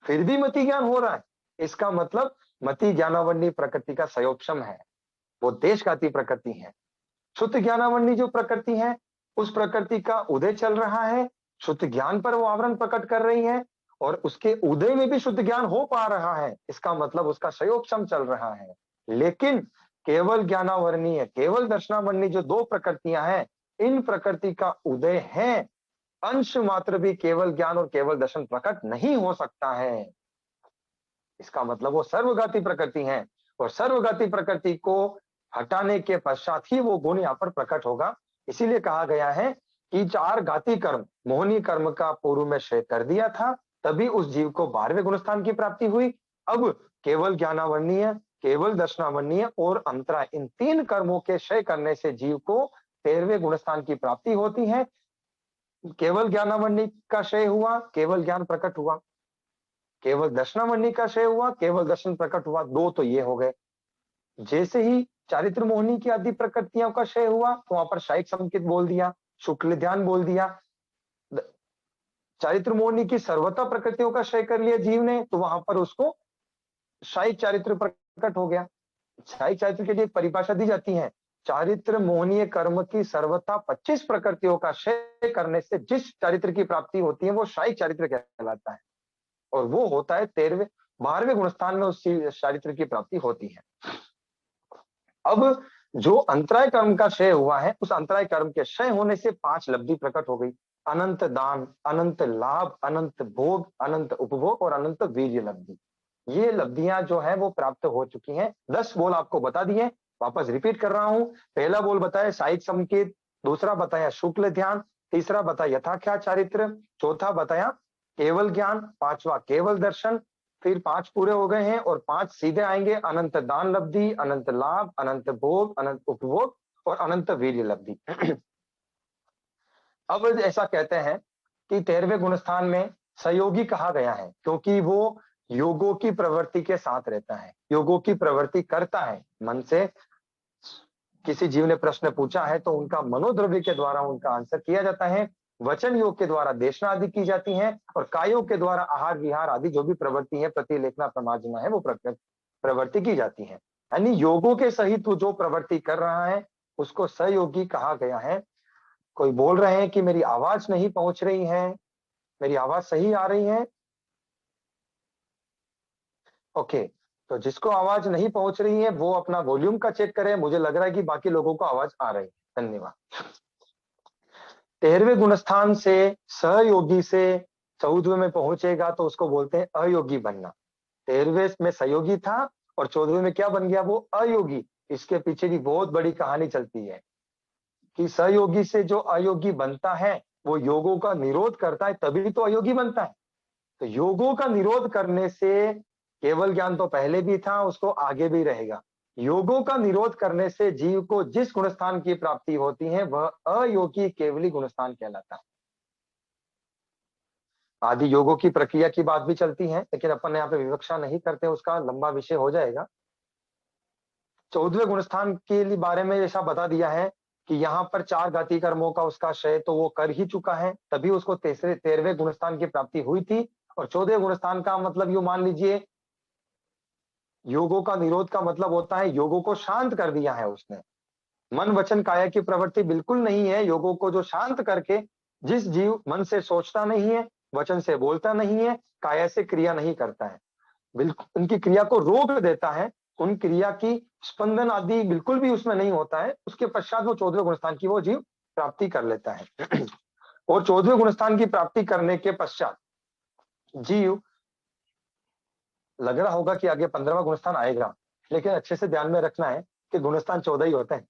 फिर भी मति ज्ञान हो रहा है। इसका मतलब मति ज्ञानावर्णी प्रकृति का सयोपशम है, वो देशघाती प्रकृति है। शुद्ध ज्ञानावर्णी जो प्रकृति है, उस प्रकृति का उदय चल रहा है, शुद्ध ज्ञान पर वो आवरण प्रकट कर रही है और उसके उदय में भी शुद्ध ज्ञान हो पा रहा है। इसका मतलब उसका सयोपशम चल रहा है। लेकिन केवल ज्ञानावर्णीय, केवल दर्शनावर्णी जो 2 प्रकृतियां हैं, इन प्रकृति का उदय है, अंश मात्र भी केवल ज्ञान और केवल दर्शन प्रकट नहीं हो सकता है। इसका मतलब वो सर्वघाती प्रकृति है और सर्वघाती प्रकृति को हटाने के पश्चात ही वो गुण यहाँ पर प्रकट होगा। इसीलिए कहा गया है कि 4 घाती कर्म, मोहनी कर्म का पूर्व में क्षय कर दिया था, तभी उस जीव को 12वें गुणस्थान की प्राप्ति हुई। अब केवल ज्ञानावर्णीय, केवल दर्शनावर्णीय और अंतराय, इन 3 कर्मों के क्षय करने से जीव को 13वें गुणस्थान की प्राप्ति होती है। केवल ज्ञानावर्णी का क्षय हुआ, केवल ज्ञान प्रकट हुआ, केवल दर्शनावर्णी का क्षय हुआ, केवल दर्शन प्रकट हुआ, 2 तो ये हो गए। जैसे ही चारित्र मोहनी की आदि प्रकृतियों का क्षय हुआ तो वहां पर शायिक संकेत बोल दिया, शुक्ल ध्यान बोल दिया। चारित्र मोहनी की सर्वथा प्रकृतियों का क्षय कर लिया जीव ने, तो वहां पर उसको शायिक चारित्र प्रकट हो गया। शायिक चारित्र के लिए एक परिभाषा दी जाती है, चारित्र मोहनीय कर्म की सर्वथा 25 प्रकृतियों का क्षय करने से जिस चारित्र की प्राप्ति होती है वो शायिक चारित्र कहलाता है और वो होता है 12वें गुणस्थान में उस चारित्र की प्राप्ति होती है। अब जो अंतराय कर्म का क्षय हुआ है, उस अंतराय कर्म के क्षय होने से 5 लब्धि प्रकट हो गई, अनंत दान, अनंत लाभ, अनंत भोग, अनंत उपभोग और अनंत वीर्य लब्धि। ये लब्धियां जो है वो प्राप्त हो चुकी हैं। 10 बोल आपको बता दिए, वापस रिपीट कर रहा हूं। पहला बोल बताया शायिक संकेत, दूसरा बताया शुक्ल ध्यान, तीसरा बताया यथाख्यात चारित्र, चौथा बताया केवल ज्ञान, पांचवा केवल दर्शन, फिर 5 पूरे हो गए हैं और 5 सीधे आएंगे, अनंत दान लब्धि, अनंत लाभ, अनंत भोग, अनंत उपभोग और अनंत वीर्य लब्धि। अब ऐसा कहते हैं कि 13वें गुणस्थान में सहयोगी कहा गया है क्योंकि वो योगों की प्रवृत्ति के साथ रहता है, योगों की प्रवृत्ति करता है। मन से किसी जीव ने प्रश्न पूछा है तो उनका मनोद्रव्य के द्वारा उनका आंसर किया जाता है, वचन योग के द्वारा देशना आदि की जाती है और कायोग के द्वारा आहार विहार आदि जो भी प्रवृत्ति है, प्रतिलेखना प्रमार्जना है, वो प्रवृत्ति की जाती है। यानी योगों के सहित वो जो प्रवृत्ति कर रहा है उसको सहयोगी कहा गया है। कोई बोल रहे हैं कि मेरी आवाज नहीं पहुंच रही है, मेरी आवाज सही आ रही है? ओके, तो जिसको आवाज नहीं पहुंच रही है वो अपना वॉल्यूम का चेक करे। मुझे लग रहा है कि बाकी लोगों को आवाज आ रही है। धन्यवाद। 13वें गुणस्थान से सहयोगी से 14वें में पहुंचेगा तो उसको बोलते हैं अयोगी बनना। 13वें में सहयोगी था और 14वें में क्या बन गया? वो अयोगी। इसके पीछे भी बहुत बड़ी कहानी चलती है कि सहयोगी से जो अयोगी बनता है वो योगों का निरोध करता है, तभी तो अयोगी बनता है। तो योगों का निरोध करने से केवल ज्ञान तो पहले भी था, उसको आगे भी रहेगा। योगों का निरोध करने से जीव को जिस गुणस्थान की प्राप्ति होती है वह अयोगी केवली गुणस्थान कहलाता है। आदि योगों की प्रक्रिया की बात भी चलती है, लेकिन अपन यहाँ पे विवक्षा नहीं करते, उसका लंबा विषय हो जाएगा। 14वें गुणस्थान के बारे में ऐसा बता दिया है कि यहाँ पर 4 घाती कर्मों का उसका क्षय तो वो कर ही चुका है, तभी उसको 13वें गुणस्थान की प्राप्ति हुई थी। और 14वें गुणस्थान का मतलब यूं मान लीजिए, योगों का निरोध का मतलब होता है योगों को शांत कर दिया है उसने। मन वचन काया की प्रवृत्ति बिल्कुल नहीं है। योगों को जो शांत करके, जिस जीव मन से सोचता नहीं है, वचन से बोलता नहीं है, काया से क्रिया नहीं करता है, बिल्कुल उनकी क्रिया को रोक देता है, उन क्रिया की स्पंदन आदि बिल्कुल भी उसमें नहीं होता है, उसके पश्चात वो 14वें गुणस्थान की वो जीव प्राप्ति कर लेता है। और 14वें गुणस्थान की प्राप्ति करने के पश्चात जीव, लग रहा होगा कि आगे 15वां गुणस्थान आएगा, लेकिन अच्छे से ध्यान में रखना है कि गुणस्थान 14 ही होते हैं।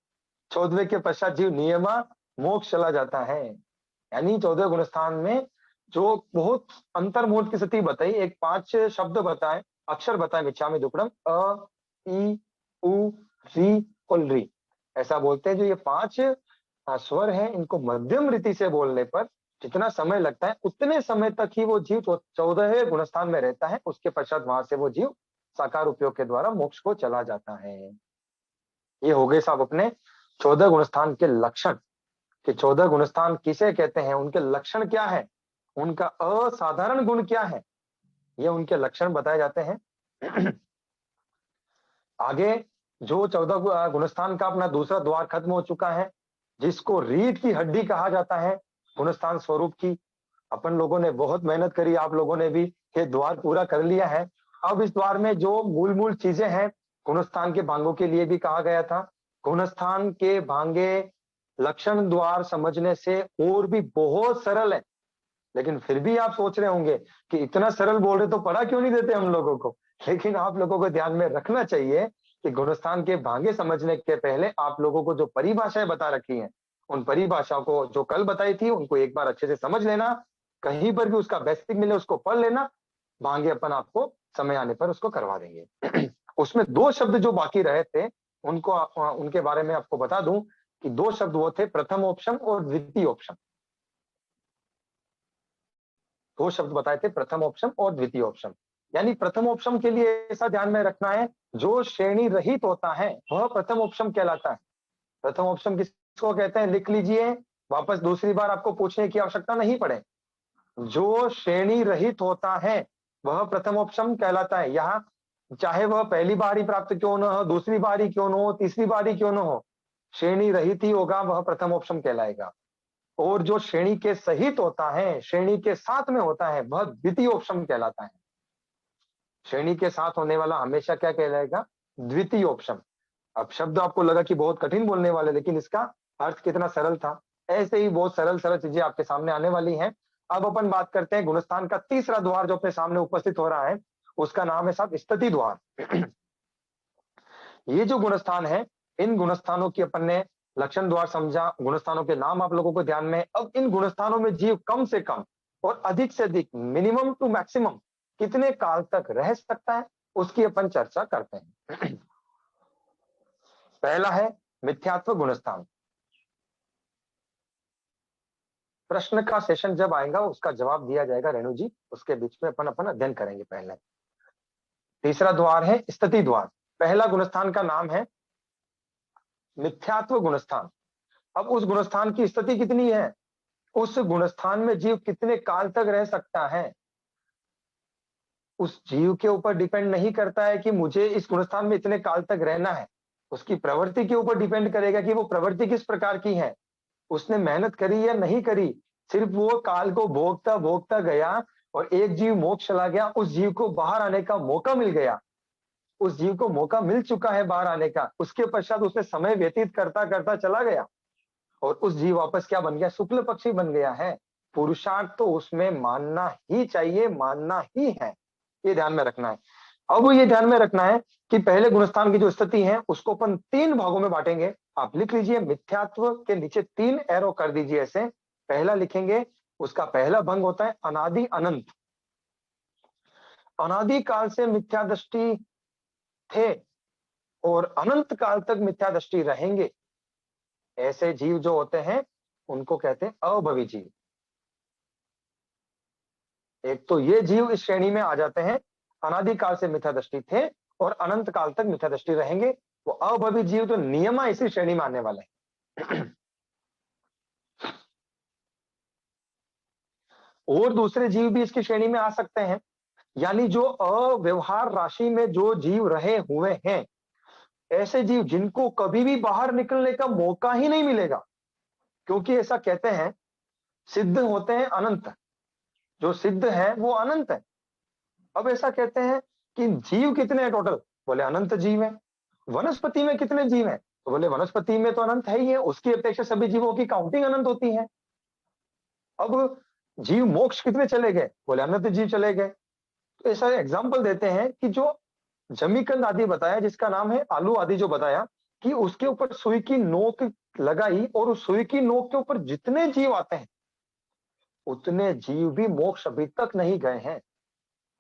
14वें के पश्चात जीव नियमा मोक्ष चला जाता है। यानी 14वें गुणस्थान में जो बहुत अंतर्मुहूर्त की स्थिति बताई, एक 5 शब्द बताए, अक्षर बताए मिच्छामि दुक्कडम, अ, ई, उ, री और री। ऐसा बोलते हैं जो ये 5 स्वर हैं, इनको मध्यम रीति से बोलने पर जितना समय लगता है उतने समय तक ही वो जीव 14वें गुणस्थान में रहता है। उसके पश्चात वहां से वो जीव साकार उपयोग के द्वारा मोक्ष को चला जाता है। ये हो गए साहब अपने 14 गुणस्थान के लक्षण, कि 14 गुणस्थान किसे कहते हैं, उनके लक्षण क्या है, उनका असाधारण गुण क्या है, ये उनके लक्षण बताए जाते हैं। आगे जो 14 गुणस्थान का अपना दूसरा द्वार खत्म हो चुका है, जिसको रीढ़ की हड्डी कहा जाता है गुणस्थान स्वरूप की। अपन लोगों ने बहुत मेहनत करी, आप लोगों ने भी ये द्वार पूरा कर लिया है। अब इस द्वार में जो मूल मूल चीजें हैं, गुणस्थान के भांगों के लिए भी कहा गया था। गुणस्थान के भांगे लक्षण द्वार समझने से और भी बहुत सरल है, लेकिन फिर भी आप सोच रहे होंगे कि इतना सरल बोल रहे तो पढ़ा क्यों नहीं देते हम लोगों को। लेकिन आप लोगों को ध्यान में रखना चाहिए कि गुणस्थान के भांगे समझने के पहले आप लोगों को जो परिभाषाएं बता रखी हैं, उन परिभाषाओं को जो कल बताई थी उनको एक बार अच्छे से समझ लेना। कहीं पर भी उसका बेसिक मिले उसको पढ़ लेना, भांगे अपन आपको समय आने पर उसको करवा देंगे। उसमें 2 शब्द जो बाकी रहे थे उनको उनके बारे में आपको बता दूं कि 2 शब्द वो थे, प्रथम ऑप्शन और द्वितीय ऑप्शन। 2 शब्द बताए थे, प्रथम ऑप्शन और द्वितीय ऑप्शन। यानी प्रथम ऑप्शन के लिए ऐसा ध्यान में रखना है, जो श्रेणी रहित होता है वह प्रथम ऑप्शन कहलाता है। प्रथम ऑप्शन किसको कहते हैं, लिख लीजिए, वापस दूसरी बार आपको पूछने की आवश्यकता नहीं पड़े। जो श्रेणी रहित होता है वह प्रथम ऑप्शन कहलाता है। यहाँ चाहे वह पहली बार ही प्राप्त क्यों न हो, दूसरी बारी क्यों न हो, तीसरी बारी क्यों न हो, श्रेणी रहित ही होगा, वह प्रथम ऑप्शन कहलाएगा। और जो श्रेणी के सहित होता है, श्रेणी के साथ में होता है, वह द्वितीय ऑप्शन कहलाता है। श्रेणी के साथ होने वाला हमेशा क्या कहलाएगा, द्वितीय ऑप्शन। अब शब्द आपको लगा कि बहुत कठिन बोलने वाले, लेकिन इसका अर्थ कितना सरल था। ऐसे ही बहुत सरल सरल चीजें आपके सामने आने वाली हैं। अब अपन बात करते हैं गुणस्थान का तीसरा द्वार जो अपने सामने उपस्थित हो रहा है, उसका नाम है साहब स्तुति द्वार। ये जो गुणस्थान है, इन गुणस्थानों की अपन ने लक्षण द्वार समझा, गुणस्थानों के नाम आप लोगों को ध्यान में। अब इन गुणस्थानों में जीव कम से कम और अधिक से अधिक, मिनिमम टू मैक्सिमम कितने काल तक रह सकता है, उसकी अपन चर्चा करते हैं। पहला है मिथ्यात्व गुणस्थान। प्रश्न का सेशन जब आएगा उसका जवाब दिया जाएगा रेणु जी, उसके बीच में अपन अध्ययन करेंगे। पहले तीसरा द्वार है स्तुति द्वार। पहला गुणस्थान का नाम है मिथ्यात्व गुणस्थान। अब उस गुणस्थान की स्थिति कितनी है, उस गुणस्थान में जीव कितने काल तक रह सकता है, उस जीव के ऊपर डिपेंड नहीं करता है कि मुझे इस गुणस्थान में इतने काल तक रहना है। उसकी प्रवृत्ति के ऊपर डिपेंड करेगा कि वो प्रवृत्ति किस प्रकार की है। उसने मेहनत करी या नहीं करी, सिर्फ वो काल को भोगता भोगता गया और एक जीव मोक्ष चला गया, उस जीव को बाहर आने का मौका मिल गया, उस जीव को मौका मिल चुका है बाहर आने का, उसके पश्चात उसने समय व्यतीत करता करता चला गया और उस जीव वापस क्या बन गया, शुक्ल पक्षी बन गया है। पुरुषार्थ तो उसमें मानना ही चाहिए, मानना ही है, ये ध्यान में रखना है। अब ये ध्यान में रखना है कि पहले गुणस्थान की जो स्थिति है उसको अपन 3 भागों में बांटेंगे। आप लिख लीजिए, मिथ्यात्व के नीचे 3 एरो कर दीजिए ऐसे। पहला लिखेंगे, उसका पहला भंग होता है अनादि अनंत। अनादि काल से मिथ्या दृष्टि थे और अनंत काल तक मिथ्या दृष्टि रहेंगे, ऐसे जीव जो होते हैं उनको कहते हैं अभवी जीव। एक तो ये जीव इस श्रेणी में आ जाते हैं, अनादि काल से मिथ्या दृष्टि थे और अनंत काल तक मिथ्या दृष्टि रहेंगे, वो अभवी जीव तो नियमा इसी श्रेणी में आने वाले हैं। और दूसरे जीव भी इसकी श्रेणी में आ सकते हैं, यानी जो अव्यवहार राशि में जो जीव रहे हुए हैं, ऐसे जीव जिनको कभी भी बाहर निकलने का मौका ही नहीं मिलेगा, क्योंकि ऐसा कहते हैं सिद्ध होते हैं अनंत, जो सिद्ध है वो अनंत है। अब ऐसा कहते हैं कि जीव कितने हैं टोटल, बोले अनंत जीव है। वनस्पति में कितने जीव हैं, तो बोले वनस्पति में तो अनंत है ही है, उसकी अपेक्षा सभी जीवों की काउंटिंग अनंत होती है। अब जीव मोक्ष कितने चले गए, बोले अनंत जीव चले गए। तो ऐसा एग्जाम्पल देते हैं कि जो जमीकंद आदि बताया, जिसका नाम है आलू आदि, जो बताया कि उसके ऊपर सुई की नोक लगाई और उस सुई की नोक के ऊपर जितने जीव आते हैं उतने जीव भी मोक्ष अभी तक नहीं गए हैं।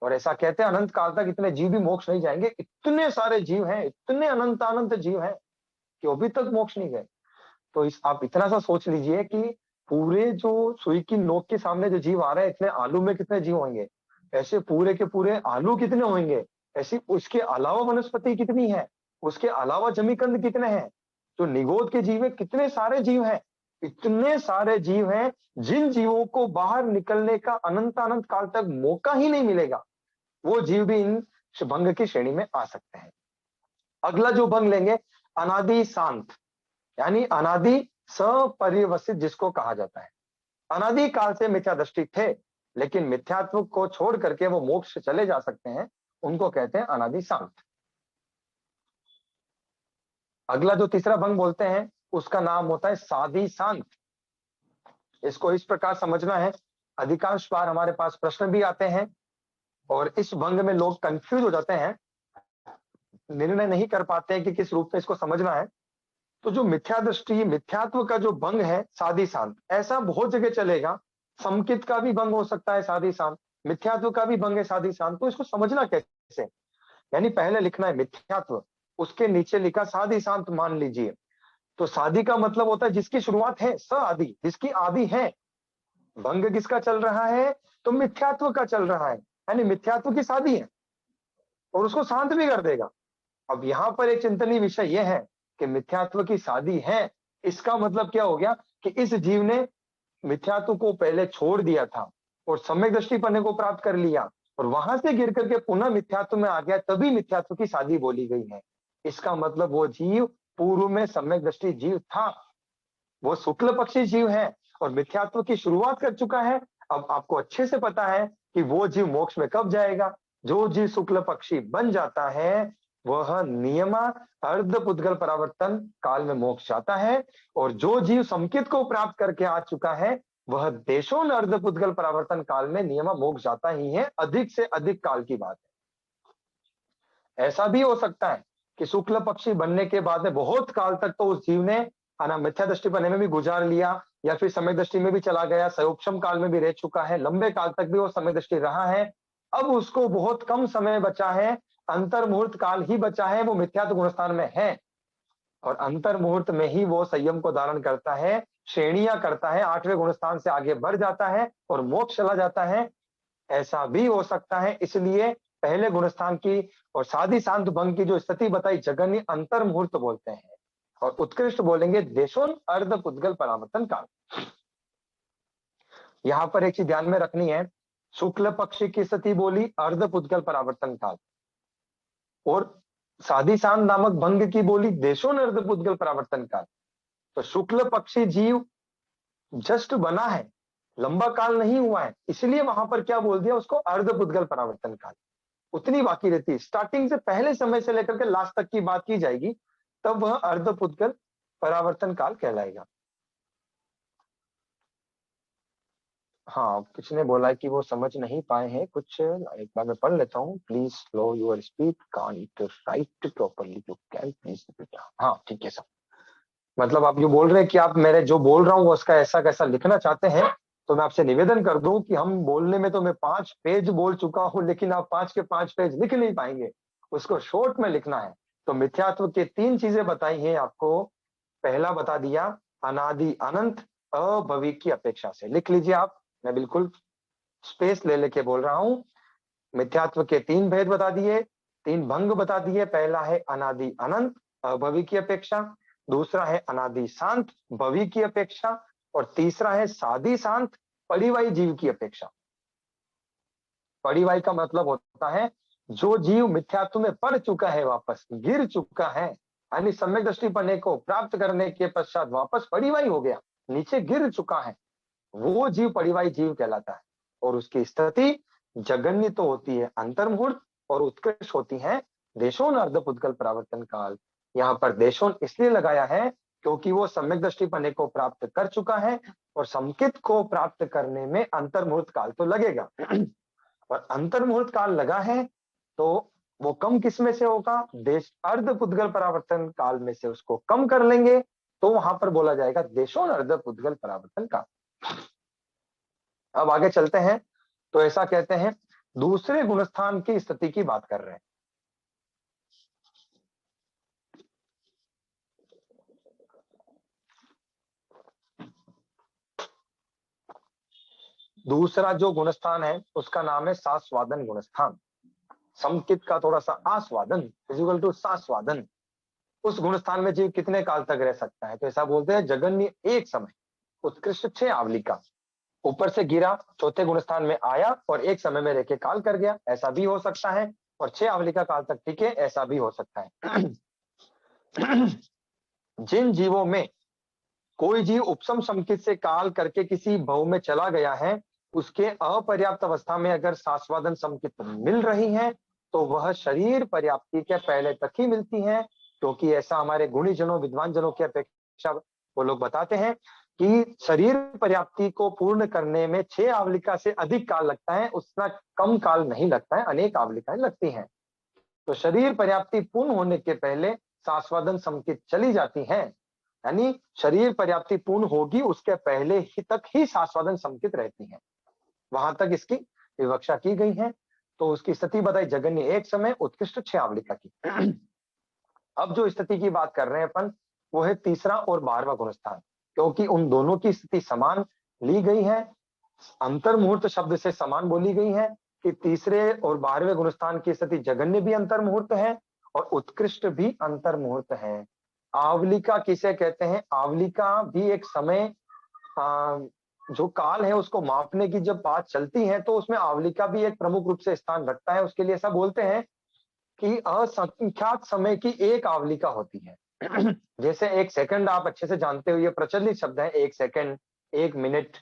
और ऐसा कहते हैं अनंत काल तक इतने जीव भी मोक्ष नहीं जाएंगे, इतने सारे जीव हैं, इतने अनंत अनंत जीव हैं कि अभी तक मोक्ष नहीं गए। तो इस आप इतना सा सोच लीजिए कि पूरे जो सुई की नोक के सामने जो जीव आ रहे हैं, इतने आलू में कितने जीव होंगे, ऐसे पूरे के पूरे आलू कितने होंगे, ऐसी उसके अलावा वनस्पति कितनी है, उसके अलावा जमीकंद कितने हैं, जो निगोद के जीव है कितने सारे जीव हैं, इतने सारे जीव हैं जिन जीवों को बाहर निकलने का अनंत अनंत काल तक मौका ही नहीं मिलेगा, वो जीव भी इन भंग की श्रेणी में आ सकते हैं। अगला जो भंग लेंगे, अनादि शांत, यानी अनादि सपरिवसित जिसको कहा जाता है। अनादि काल से मिथ्या दृष्टि थे लेकिन मिथ्यात्व को छोड़ करके वो मोक्ष चले जा सकते हैं, उनको कहते हैं अनादि शांत। अगला जो तीसरा भंग बोलते हैं उसका नाम होता है सादि शांत। इसको इस प्रकार समझना है, अधिकांश बार हमारे पास प्रश्न भी आते हैं और इस भंग में लोग कंफ्यूज हो जाते हैं, निर्णय नहीं कर पाते हैं कि किस रूप में इसको समझना है। तो जो मिथ्या दृष्टि, मिथ्यात्व का जो भंग है सादि शांत, ऐसा बहुत जगह चलेगा। समकित का भी भंग हो सकता है सादि शांत, मिथ्यात्व का भी भंग है सादि शांत। तो इसको समझना कैसे, यानी पहले लिखना है मिथ्यात्व, उसके नीचे लिखा सादि शांत मान लीजिए। तो सादि का मतलब होता है जिसकी शुरुआत है, स आदि, जिसकी आदि है। भंग किसका चल रहा है, तो मिथ्यात्व का चल रहा है, यानी मिथ्यात्व की शादी है और उसको शांत भी कर देगा। अब यहां पर एक चिंतनीय विषय यह है कि मिथ्यात्व की शादी है, इसका मतलब क्या हो गया कि इस जीव ने मिथ्यात्व को पहले छोड़ दिया था और सम्यक दृष्टि पन्ने को प्राप्त कर लिया और वहां से गिर करके पुनः मिथ्यात्व में आ गया, तभी मिथ्यात्व की शादी बोली गई है। इसका मतलब वो जीव पूर्व में सम्यक दृष्टि जीव था, वो शुक्ल पक्षी जीव है और मिथ्यात्व की शुरुआत कर चुका है। अब आपको अच्छे से पता है कि वो जीव मोक्ष में कब जाएगा। जो जीव शुक्ल पक्षी बन जाता है वह नियमा अर्ध पुद्गल परावर्तन काल में मोक्ष जाता है और जो जीव समकित को प्राप्त करके आ चुका है वह देशों अर्ध पुद्गल परावर्तन काल में नियमा मोक्ष जाता ही है। अधिक से अधिक काल की बात है। ऐसा भी हो सकता है कि शुक्ल पक्षी बनने के बाद में बहुत काल तक तो उस जीव ने मिथ्या दृष्टि पन्ने में भी गुजार लिया या फिर समय दृष्टि में भी चला गया, सयोक्षम काल में भी रह चुका है, लंबे काल तक भी वो समय दृष्टि रहा है। अब उसको बहुत कम समय बचा है, अंतर मुहूर्त काल ही बचा है, वो मिथ्यात्व गुणस्थान में है और अंतर मुहूर्त में ही वो संयम को धारण करता है, श्रेणियां करता है, 8वें गुणस्थान से आगे बढ़ जाता है और मोक्ष चला जाता है। ऐसा भी हो सकता है, इसलिए पहले गुणस्थान की और सादि शांत भंग की जो स्थिति बताई जगन्य अंतर मुहूर्त बोलते हैं और उत्कृष्ट बोलेंगे देशों अर्ध पुद्गल परावर्तन काल। यहां पर एक चीज ध्यान में रखनी है, शुक्ल पक्षी की स्थिति बोली अर्ध पुद्गल परावर्तन काल और सादि शांत नामक भंग की बोली देशों अर्ध पुद्गल परावर्तन काल। तो शुक्ल पक्षी जीव जस्ट बना है, लंबा काल नहीं हुआ है, इसलिए वहां पर क्या बोल दिया उसको, अर्धपुद्गल परावर्तन काल। उतनी बाकी रहती है, स्टार्टिंग से पहले समय से लेकर के लास्ट तक की बात की जाएगी, तब वह अर्धपुद्गल परावर्तन काल कहलाएगा। हाँ, किसने बोला है कि वो समझ नहीं पाए हैं कुछ, एक बार मैं पढ़ लेता हूँ। Please slow your speed, can't right properly, you can please repeat. हाँ ठीक है सर, मतलब आप ये बोल रहे हैं कि आप मेरे जो बोल रहा हूँ उसका ऐसा कैसा लिखना चाहते हैं, तो मैं आपसे निवेदन कर दूं कि हम बोलने में तो मैं 5 पेज बोल चुका हूं, लेकिन आप 5 के 5 पेज लिख नहीं पाएंगे, उसको शॉर्ट में लिखना है। तो मिथ्यात्व के 3 चीजें बताई हैं आपको। पहला बता दिया, अनादि अनंत अभवी की अपेक्षा से, लिख लीजिए आप, मैं बिल्कुल स्पेस ले लेके बोल रहा हूं। मिथ्यात्व के 3 भेद बता दिए, 3 भंग बता दिए। पहला है अनादि अनंत अभवी की अपेक्षा, दूसरा है अनादि शांत भवी की अपेक्षा, और तीसरा है सादि शांत परिवाही जीव की अपेक्षा। परिवाही का मतलब होता है जो जीव मिथ्यात्व में पड़ चुका है, वापस गिर चुका है, यानी सम्यक दृष्टि पढ़ने को प्राप्त करने के पश्चात वापस परिवाही हो गया, नीचे गिर चुका है, वो जीव परिवाही जीव कहलाता है। और उसकी स्थिति जगन्य तो होती है अंतर्मुहूर्त, और उत्कृष्ट होती है देशोन अर्धपुद्गल परावर्तन काल। यहाँ पर देशोन इसलिए लगाया है क्योंकि वो सम्यक दृष्टिपने को प्राप्त कर चुका है, और संकित को प्राप्त करने में अंतर्मुहूर्त काल तो लगेगा। और अंतर्मुहूर्त काल लगा है तो वो कम किस में से होगा, देश अर्धपुद्गल परावर्तन काल में से उसको कम कर लेंगे, तो वहां पर बोला जाएगा देशोन अर्धपुद्गल परावर्तन काल। अब आगे चलते हैं, तो ऐसा कहते हैं दूसरे गुणस्थान की स्थिति की बात कर रहे हैं। दूसरा जो गुणस्थान है उसका नाम है सास्वादन गुणस्थान। संकित का थोड़ा सा आस्वादन इक्वल टू सास्वादन। उस गुणस्थान में जीव कितने काल तक रह सकता है, तो ऐसा बोलते हैं जगन्य एक समय, उत्कृष्ट 6 आवलिका, ऊपर से गिरा, चौथे गुणस्थान में आया और एक समय में रहकर काल कर गया, ऐसा भी हो सकता है, और 6 आवलिका काल तक टिके, ऐसा भी हो सकता है। जिन जीवों में कोई जीव उपसम संकित से काल करके किसी भव में चला गया है, उसके अपर्याप्त अवस्था में अगर सास्वादन संकित मिल रही है, तो वह शरीर पर्याप्ति के पहले तक ही मिलती है, क्योंकि ऐसा हमारे गुणी जनों विद्वान जनों की अपेक्षा वो लोग बताते हैं कि शरीर पर्याप्ति को पूर्ण करने में 6 आवलिका से अधिक काल लगता है, उतना कम काल नहीं लगता है, अनेक आवलिकाएं लगती हैं। तो शरीर पर्याप्ति पूर्ण होने के पहले सास्वादन संकित चली जाती है, यानी शरीर पर्याप्ति पूर्ण होगी उसके पहले ही तक ही सास्वादन संकित रहती है, वहां तक इसकी विवक्षा की गई है। तो उसकी स्थिति बताई जगन्य एक समय, उत्कृष्ट 6 आवलिका की। अब जो स्थिति की बात कर रहे हैं अपन, वो है तीसरा और 12वां गुणस्थान, क्योंकि उन दोनों की स्थिति समान ली गई है, अंतर्मुहूर्त शब्द से समान बोली गई है कि तीसरे और 12वें गुणस्थान की स्थिति जगन्य भी अंतर्मुहूर्त है और उत्कृष्ट भी अंतर्मुहूर्त है। आवलिका किसे कहते हैं, आवलिका भी एक समय जो काल है उसको मापने की जब बात चलती है, तो उसमें आवलिका भी एक प्रमुख रूप से स्थान रखता है। उसके लिए ऐसा बोलते हैं कि असंख्यात समय की एक आवलिका होती है। जैसे एक सेकंड आप अच्छे से जानते हो, ये प्रचलित शब्द है, एक सेकंड, एक मिनट,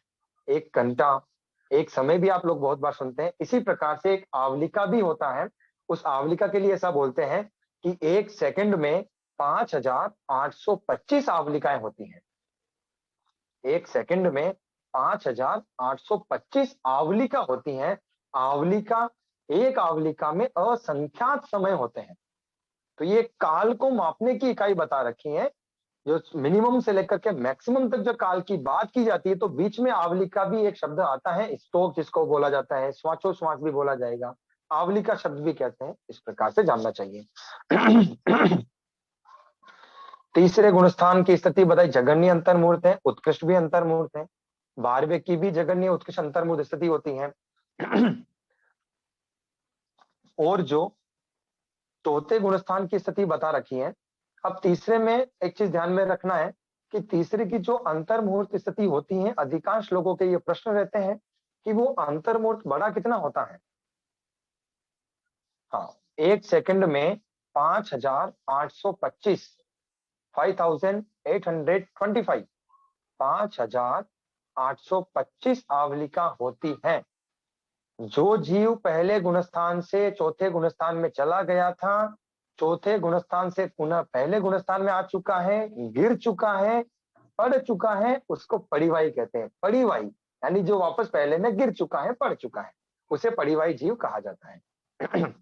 एक घंटा, एक समय भी आप लोग बहुत बार सुनते हैं। इसी प्रकार से एक आवलिका भी होता है। उस आवलिका के लिए ऐसा बोलते हैं कि एक सेकंड में 5825 आवलिकाएं होती हैं। एक सेकंड में 5825 आवलिका होती हैं। आवलिका, एक आवलिका में असंख्यात समय होते हैं। तो ये काल को मापने की इकाई बता रखी है, जो मिनिमम से लेकर के मैक्सिमम तक जो काल की बात की जाती है, तो बीच में आवलिका भी एक शब्द आता है, स्टोक जिसको बोला जाता है, श्वासोश्वास भी बोला जाएगा, आवलिका शब्द भी कहते हैं, इस प्रकार से जानना चाहिए। तीसरे गुणस्थान की स्थिति बताई जगन्य अंतर्मुहूर्त है, उत्कृष्ट भी अंतर्मुहूर्त है, 12वें की भी जगन्य उत्कृष्ट अंतर्मुहूर्त स्थिति होती है। और जो चौथे गुणस्थान की स्थिति बता रखी है, अब तीसरे में एक चीज ध्यान में रखना है कि तीसरे की जो अंतर्मुहूर्त स्थिति होती है, अधिकांश लोगों के ये प्रश्न रहते हैं कि वो अंतर्मुहूर्त बड़ा कितना होता है। हाँ, एक सेकंड में 5825 5825 5825 825 आवलिका होती हैं। जो जीव पहले गुणस्थान से चौथे गुणस्थान में चला गया था, चौथे गुणस्थान से पुनः पहले गुणस्थान में आ चुका है, गिर चुका है, पढ़ चुका है, उसको पड़िवाई कहते हैं। पड़िवाई यानी जो वापस पहले में गिर चुका है, पढ़ चुका है, उसे पड़िवाई जीव कहा जाता है।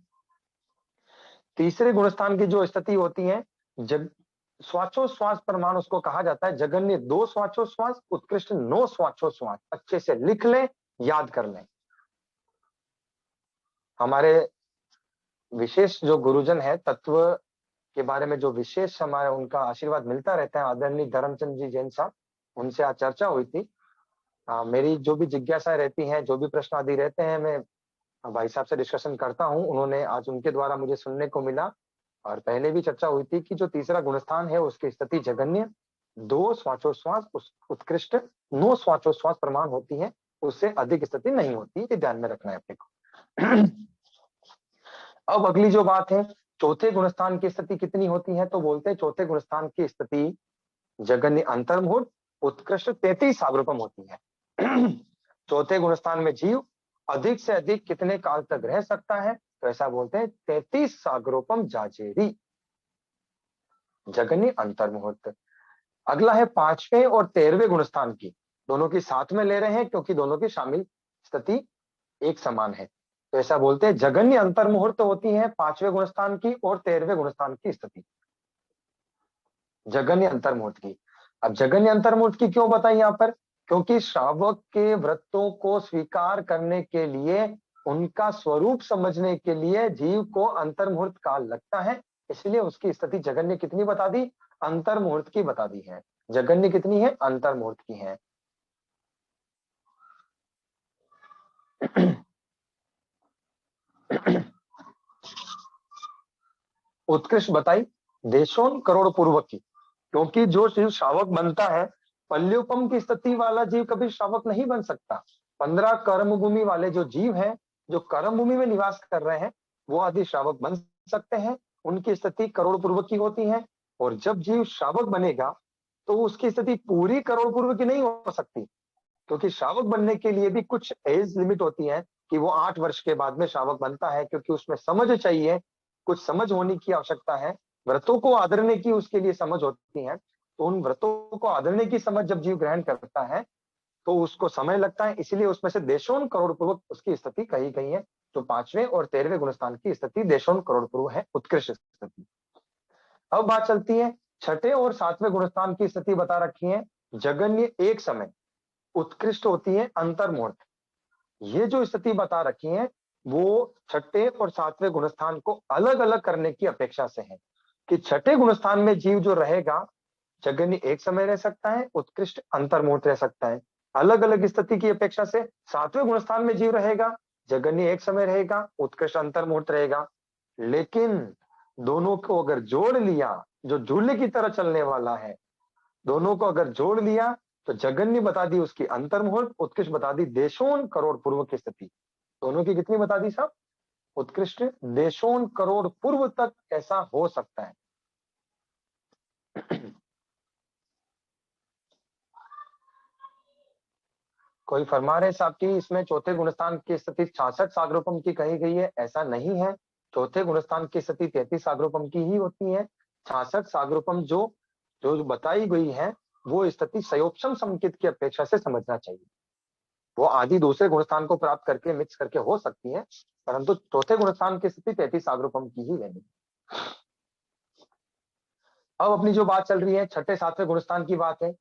तीसरे गुणस्थान की जो स्थिति होती है, जग श्वासोश्वास प्रमाण उसको कहा जाता है। जगन्य 2 श्वासोश्वास, उत्कृष्ट 9 श्वासोश्वास। अच्छे से लिख लें, याद कर लें। हमारे विशेष जो गुरुजन है, तत्व के बारे में जो विशेष हमारा उनका आशीर्वाद मिलता रहता है, आदरणीय धर्मचंद जी जैन साहब, उनसे आज चर्चा हुई थी। मेरी जो भी जिज्ञासा रहती है, जो भी प्रश्न आदि रहते हैं, मैं भाई साहब से डिस्कशन करता हूँ। उन्होंने आज उनके द्वारा मुझे सुनने को मिला, और पहले भी चर्चा हुई थी कि जो तीसरा गुणस्थान है उसकी स्थिति जगन्य 2 श्वासोश्वास, उत्कृष्ट 9 श्वासोश्वास प्रमाण होती है, उससे अधिक स्थिति नहीं होती। ये ध्यान में रखना है अपने को। अब अगली जो बात है, चौथे गुणस्थान की स्थिति कितनी होती है, तो बोलते हैं चौथे गुणस्थान की स्थिति जगन्य अंतर्मुहूर्त उत्कृष्ट 33 सागरोपम होती है। चौथे गुणस्थान में जीव अधिक से अधिक कितने काल तक रह सकता है, तो ऐसा बोलते हैं 33 सागरोपम जाजेरी, जगन्य अंतर्मुहूर्त। अगला है 5वें और 13वें गुणस्थान की, दोनों की साथ में ले रहे हैं क्योंकि दोनों की शामिल स्थिति एक समान है। तो ऐसा बोलते हैं जगन्य अंतर्मुहूर्त होती है 5वें गुणस्थान की और 13वें गुणस्थान की स्थिति, जगन्य अंतर्मुहूर्त की। अब जगन्य अंतर्मुहूर्त की क्यों बताई यहाँ पर, क्योंकि श्रावक के व्रतों को स्वीकार करने के लिए, उनका स्वरूप समझने के लिए जीव को अंतर्मुहूर्त काल लगता है, इसलिए उसकी स्थिति जगन्य कितनी बता दी, अंतर्मुहूर्त की बता दी है। जगन्य कितनी है, अंतर्मुहूर्त की है। उत्कृष्ट बताई देशों करोड़ पूर्वक की, क्योंकि जो जीव श्रावक बनता है, पल्योपम की स्थिति वाला जीव कभी श्रावक नहीं बन सकता। 15 कर्म भूमि वाले जो जीव हैं, जो कर्म भूमि में निवास कर रहे हैं, वो आदि श्रावक बन सकते हैं, उनकी स्थिति करोड़ पूर्वक की होती है। और जब जीव श्रावक बनेगा तो उसकी स्थिति पूरी करोड़ पूर्वक की नहीं हो सकती, क्योंकि श्रावक बनने के लिए भी कुछ एज लिमिट होती है कि वो 8 वर्ष के बाद में श्रावक बनता है, क्योंकि उसमें समझ चाहिए, कुछ समझ होने की आवश्यकता है, व्रतों को आदरने की उसके लिए समझ होती है। तो उन व्रतों को आदरने की समझ जब जीव ग्रहण करता है तो उसको समय लगता है, इसलिए उसमें से देशों करोड़ पूर्वक उसकी स्थिति कही गई है। तो 5वें और 13वें गुणस्थान की स्थिति देशों करोड़ पूर्व है, उत्कृष्ट स्थिति। अब बात चलती है 6ठे और 7वें गुणस्थान की स्थिति बता रखी है, जगन्य एक समय उत्कृष्ट होती है अंतर्मुहूर्त। ये जो स्थिति बता रखी है वो 6ठे और 7वें गुणस्थान को अलग अलग करने की अपेक्षा से है, कि 6ठे गुणस्थान में जीव जो रहेगा, जगन्य एक समय रह सकता है, उत्कृष्ट अंतर्मुहूर्त रह सकता है। अलग अलग स्थिति की अपेक्षा से 7वें गुणस्थान में जीव रहेगा, जगन्य एक समय रहेगा, उत्कृष्ट अंतर्मुहूर्त रहेगा। लेकिन दोनों को अगर जोड़ लिया, जो झूले की तरह चलने वाला है, दोनों को अगर जोड़ लिया तो जगन्य बता दी उसकी अंतर्मुहूर्त, उत्कृष्ट बता दी देशों करोड़ पूर्व की स्थिति। दोनों की कितनी बता दी साहब, उत्कृष्ट देशों करोड़ पूर्व तक ऐसा हो सकता है। कोई फरमा रहे साहब की इसमें चौथे गुणस्थान की स्थिति 66 सागरोपम की कही गई है, ऐसा नहीं है। चौथे गुणस्थान की स्थिति 33 सागरोपम की ही होती है। 66 सागरोपम जो जो बताई गई है वो स्थिति संयोपम संकेत की अपेक्षा से समझना चाहिए। वो आदि दूसरे गुणस्थान को प्राप्त करके मिक्स करके हो सकती है, परंतु चौथे गुणस्थान की स्थिति 33 सागरोपम की ही रहेगी। अब अपनी जो बात चल रही है 6ठे 7वें गुणस्थान की बात है,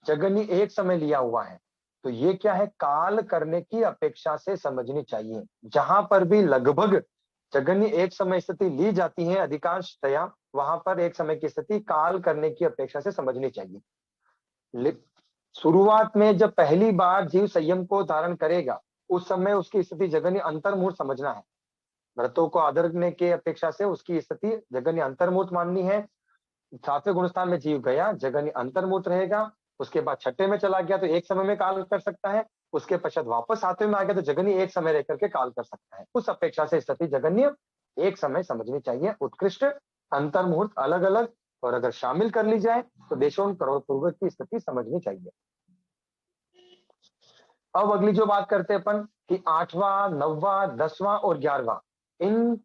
जगन्य एक समय लिया हुआ है, तो ये क्या है, काल करने की अपेक्षा से समझनी चाहिए। जहां पर भी लगभग जगन्य एक समय स्थिति ली जाती है अधिकांशतया, वहां पर एक समय की स्थिति काल करने की अपेक्षा से समझनी चाहिए। शुरुआत में जब पहली बार जीव संयम को धारण करेगा, उस समय उसकी स्थिति जगन्य अंतर्मुहूर्त समझना है। व्रतों को आदरने के अपेक्षा से उसकी स्थिति जगन्य अंतर्मुहूर्त माननी है। 7वें गुणस्थान में जीव गया, जगन्य अंतर्मुहूर्त रहेगा। उसके बाद 6ठे में चला गया तो एक समय में काल कर सकता है, उसके पश्चात वापस 7वें में आ गया तो जगन्य एक समय रह करके काल कर सकता है। उस अपेक्षा से स्थिति जगन्य एक समय समझनी चाहिए। उत्कृष्ट अंतर्मुहूर्त अलग अलग, और अगर शामिल कर ली जाए तो देशों करोड़ पूर्व की स्थिति समझनी चाहिए। अब अगली जो बात करते हैं अपन कि 8वां, 9वां, 10वां और 11वां, इन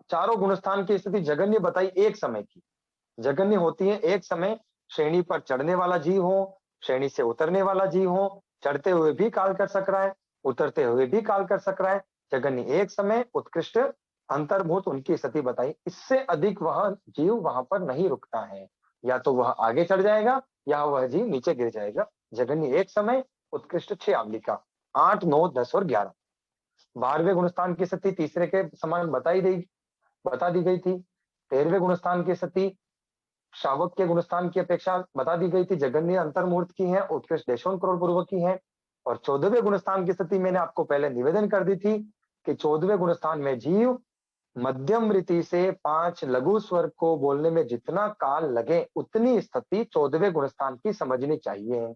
चारों गुणस्थान की स्थिति जगन्य बताई एक समय की। जगन्य होती है एक समय, श्रेणी पर चढ़ने वाला जीव हो, श्रेणी से उतरने वाला जीव हो, चढ़ते हुए भी काल कर सक रहा है, उतरते हुए भी काल कर सक रहा है। जगन्य एक समय, उत्कृष्ट, अंतर्भूत उनकी स्थिति बताई। इससे अधिक वह जीव वहां पर नहीं रुकता है, या तो वह आगे चढ़ जाएगा या वह जीव नीचे गिर जाएगा। जगन्य एक समय, उत्कृष्ट 6 आवलिका, 8, 9, 10 और 11। 12वें गुणस्थान की स्थिति तीसरे के समान बता दी गई थी। 13वें गुणस्थान की स्थिति शावक के गुणस्थान की अपेक्षा बता दी गई थी, जगन्य अंतर्मूर्त की है, उत्कृष्ट देशों करोड़ पूर्वक की है। और 14वें गुणस्थान की स्थिति मैंने आपको पहले निवेदन कर दी थी कि 14वें गुणस्थान में जीव मध्यम रीति से 5 लघु स्वर को बोलने में जितना काल लगे, उतनी स्थिति 14वें गुणस्थान की समझनी चाहिए।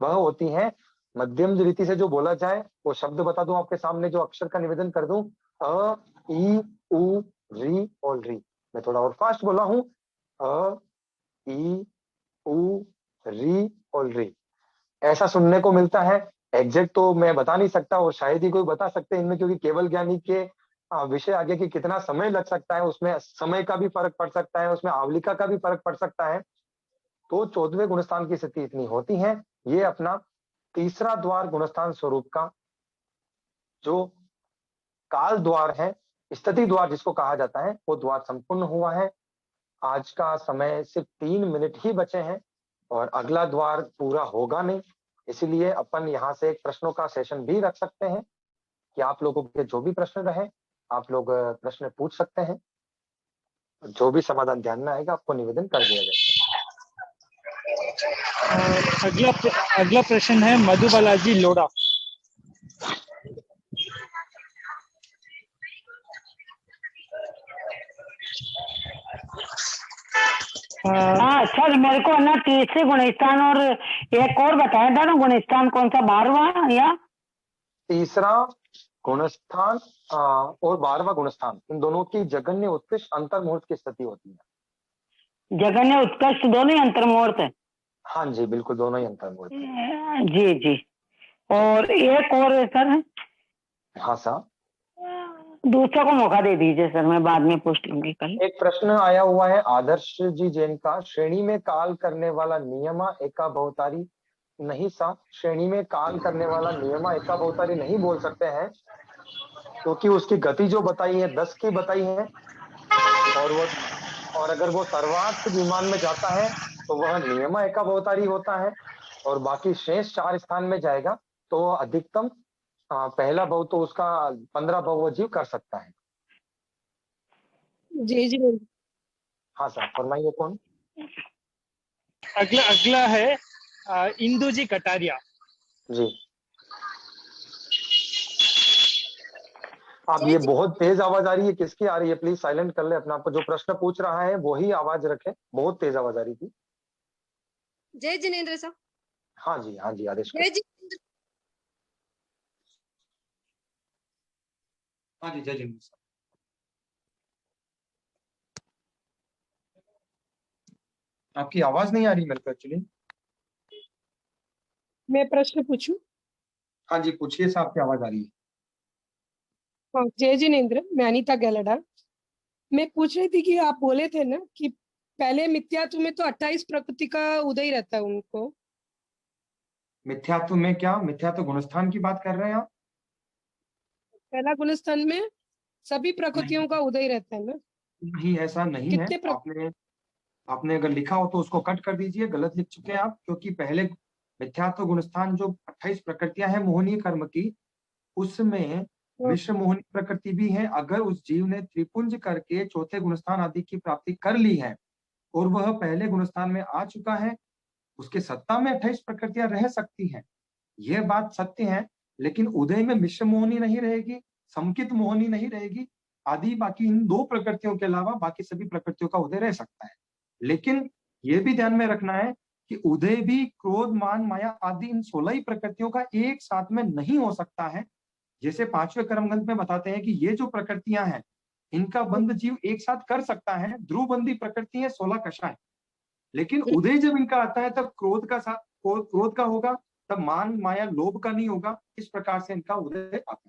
वह होती है मध्यम रीति से जो बोला जाए, वो शब्द बता दूं आपके सामने, जो अक्षर का निवेदन कर दूं, अ, ई, उ, री और री। मैं थोड़ा और फास्ट बोला हूं, अ, ई, उ, री और री। ऐसा सुनने को मिलता है। एग्जैक्ट तो मैं बता नहीं सकता, और शायद ही कोई बता सकते हैं इनमें, क्योंकि केवल ज्ञानी के विषय आगे कि कितना समय लग सकता है, उसमें समय का भी फर्क पड़ सकता है, उसमें आवलिका का भी फर्क पड़ सकता है। तो 14वें गुणस्थान की स्थिति इतनी होती है। ये अपना तीसरा द्वार गुणस्थान स्वरूप का जो काल द्वार है, स्थिति द्वार जिसको कहा जाता है, वो द्वार संपूर्ण हुआ है। आज का समय सिर्फ 3 मिनट ही बचे हैं और अगला द्वार पूरा होगा नहीं। इसलिए अपन यहाँ से एक प्रश्नों का सेशन भी रख सकते हैं कि आप लोगों के जो भी प्रश्न रहे, आप लोग प्रश्न पूछ सकते हैं। जो भी समाधान ध्यान में आएगा आपको निवेदन कर दिया जाएगा। अगला प्रश्न है मधु बालाजी लोढ़ा। हाँ सर, मेरे को ना तीसरे गुणस्थान और एक और बताया था ना गुणस्थान, कौन सा, 12वां या तीसरा गुणस्थान और 12वां गुणस्थान, इन दोनों की जगन्य उत्कृष्ट अंतर्मुहूर्त की स्थिति होती है। जगन्य उत्कृष्ट दोनों ही अंतर्मुहूर्त है? हाँ जी, बिल्कुल, दोनों ही अंतर्मुहूर्त है। जी जी। और एक और है सर। हाँ सर, दूसरा को मौका दे दीजिए सर, मैं बाद में पूछ लूंगी कल। एक प्रश्न आया हुआ है आदर्श जी जैन का, श्रेणी में काल करने वाला नियमा एका बहुतारी नहीं सा। श्रेणी में काल करने वाला नियमा एका बहुतारी नहीं बोल सकते हैं, क्योंकि उसकी गति जो बताई है 10 की बताई है, और अगर वो सर्वार्थ विमान में जाता है तो वह नियमा एका बहुतारी होता है, और बाकी शेष 4 स्थान में जाएगा तो अधिकतम पहला बहु तो उसका 15 बहु जीव कर सकता है। जी जी। हाँ सर, फरमाइए कौन। अगला है इंदु जी कटारिया जी, अब ये बहुत तेज आवाज आ रही है, किसकी आ रही है? प्लीज साइलेंट कर ले अपना आपको। जो प्रश्न पूछ रहा है वही आवाज रखे, बहुत तेज आवाज आ रही थी। जय जिनेंद्र साहब। हाँ जी, हाँ जी, आदेश जय जिनेंद्र। हाँ जी, जय जिनेंद्र साहब। आपकी आवाज नहीं आ रही मेरे को एक्चुअली। मैं प्रश्न पूछूं? हाँ जी, पूछिए साहब, की आवाज आ रही है। हाँ, जय जिनेंद्र, मैं अनीता गैलडा। मैं पूछ रही थी कि आप बोले थे ना कि पहले मिथ्यात्व में तो 28 प्रकृति का उदय रहता है उनको। मिथ्यात्व में क्या? मिथ्यात्व गुणस्थान की बात कर रहे हैं आप? पहला गुणस्थान में सभी प्रकृतियों का उदय रहता है ना? नहीं, ऐसा नहीं है। आपने अगर लिखा हो तो उसको कट कर दीजिए, गलत लिख चुके हैं आप। क्योंकि पहले मिथ्यात्व गुणस्थान जो 28 प्रकृतियां हैं मोहनीय कर्म की, उसमें मिश्र मोहनी प्रकृति भी है। अगर उस जीव ने त्रिपुंज करके चौथे गुणस्थान आदि की प्राप्ति कर ली है और वह पहले गुणस्थान में आ चुका है, उसके सत्ता में 28 प्रकृतियां रह सकती हैं, यह बात सत्य है। लेकिन उदय में मिश्र मोहनी नहीं रहेगी, समकित मोहनी नहीं रहेगी आदि। बाकी इन 2 प्रकृतियों के अलावा बाकी सभी प्रकृतियों का उदय रह सकता है। लेकिन यह भी ध्यान में रखना है कि उदय भी क्रोध, मान, माया आदि इन 16 ही प्रकृतियों का एक साथ में नहीं हो सकता है। जैसे 5वें कर्मग्रंथ में बताते हैं कि ये जो प्रकृतियां हैं, इनका बंध जीव एक साथ कर सकता है। ध्रुवबंदी प्रकृति है 16 कषाय। लेकिन उदय जब इनका आता है तब क्रोध का होगा, तब मान माया लोभ का नहीं होगा। इस प्रकार से इनका उदय आता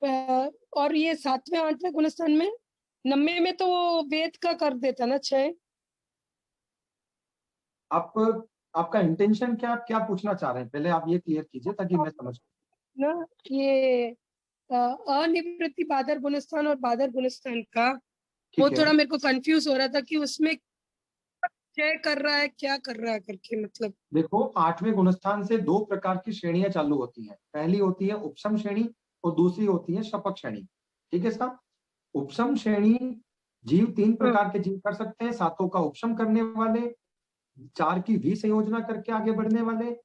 है। और ये 7वें 8वें गुणस्थान में 9वें में तो वो वेद का कर देता ना 6। आप आपका इंटेंशन क्या पूछना चाह रहे हैं, पहले आप ये क्लियर कीजिए ताकि मैं समझ ना ये अनिवृत्ति बादर गुणस्थान और बादर गुणस्थान का वो ठीक है। थोड़ा मेरे को कंफ्यूज हो रहा था कि उसमें क्या कर रहा है क्या कर रहा है करके, मतलब देखो 8वें गुणस्थान से 2 प्रकार की श्रेणियां चालू होती हैं। पहली होती है उपसम श्रेणी और दूसरी होती है शपक श्रेणी। ठीक है साहब। उपसम श्रेणी जीव 3 प्रकार के जीव कर सकते हैं। 7 का उपसम करने वाले, 4 की विसंयोजना करके आगे बढ़ने वाले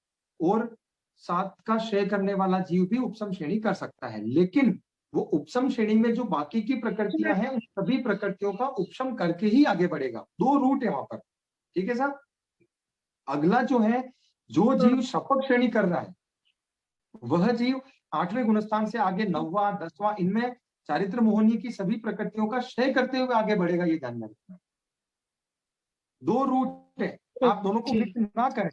और 7 का क्षय करने वाला जीव भी उपसम श्रेणी कर सकता है। लेकिन वो उपसम श्रेणी में जो बाकी की प्रकृतियां हैं उन सभी प्रकृतियों का उपसम करके ही आगे बढ़ेगा। 2 रूट है वहां पर। ठीक है साहब। अगला जो है, जो जीव शपक श्रेणी कर रहा है वह जीव 8वें गुणस्थान से आगे 9वां 10वां इनमें चारित्र मोहनी की सभी प्रकृतियों का क्षय करते हुए आगे बढ़ेगा। ये ध्यान में रखना। 2 रूट है, आप दोनों को मिक्स ना करें।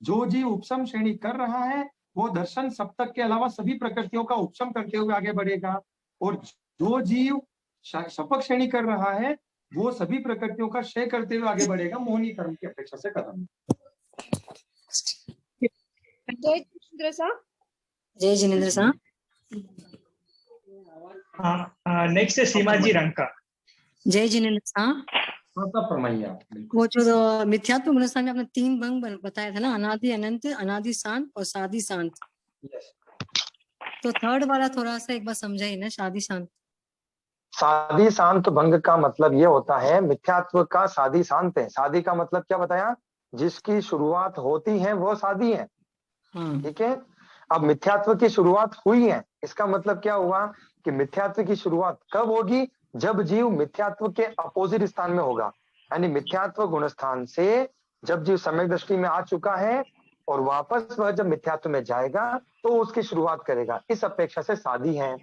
जो जीव उपसम श्रेणी कर रहा है वो दर्शन सप्तक के अलावा सभी प्रकृतियों का उपसम करते हुए आगे बढ़ेगा, और जो जीव शपक श्रेणी कर रहा है वो सभी प्रकृतियों का क्षय करते हुए आगे बढ़ेगा, मोहनी कर्म की अपेक्षा से कदम। जय जिनेंद्र साहब। जय जिनेंद्र साहब। नेक्स्ट है सीमा जी रंका। जय जिनेंद्र साहब। वो जो मिथ्यात्व गुणस्थान में आपने 3 भंग बताया था ना, अनादि अनंत, अनादि शांत और शादी शांत। तो थर्ड वाला थोड़ा सा एक बार समझाइए ना, शादी शांत। शादी शांत भंग का मतलब ये होता है, मिथ्यात्व का शादी शांत है। शादी का मतलब क्या बताया, जिसकी शुरुआत होती है वो शादी है। ठीक है। अब मिथ्यात्व की शुरुआत हुई है, इसका मतलब क्या हुआ कि मिथ्यात्व की शुरुआत कब होगी, जब जीव मिथ्यात्व के अपोजिट स्थान में होगा। यानी मिथ्यात्व गुणस्थान से जब जीव सम्यक दृष्टि में आ चुका है और वापस वह जब मिथ्यात्व में जाएगा तो उसकी शुरुआत करेगा, इस अपेक्षा से शादी है।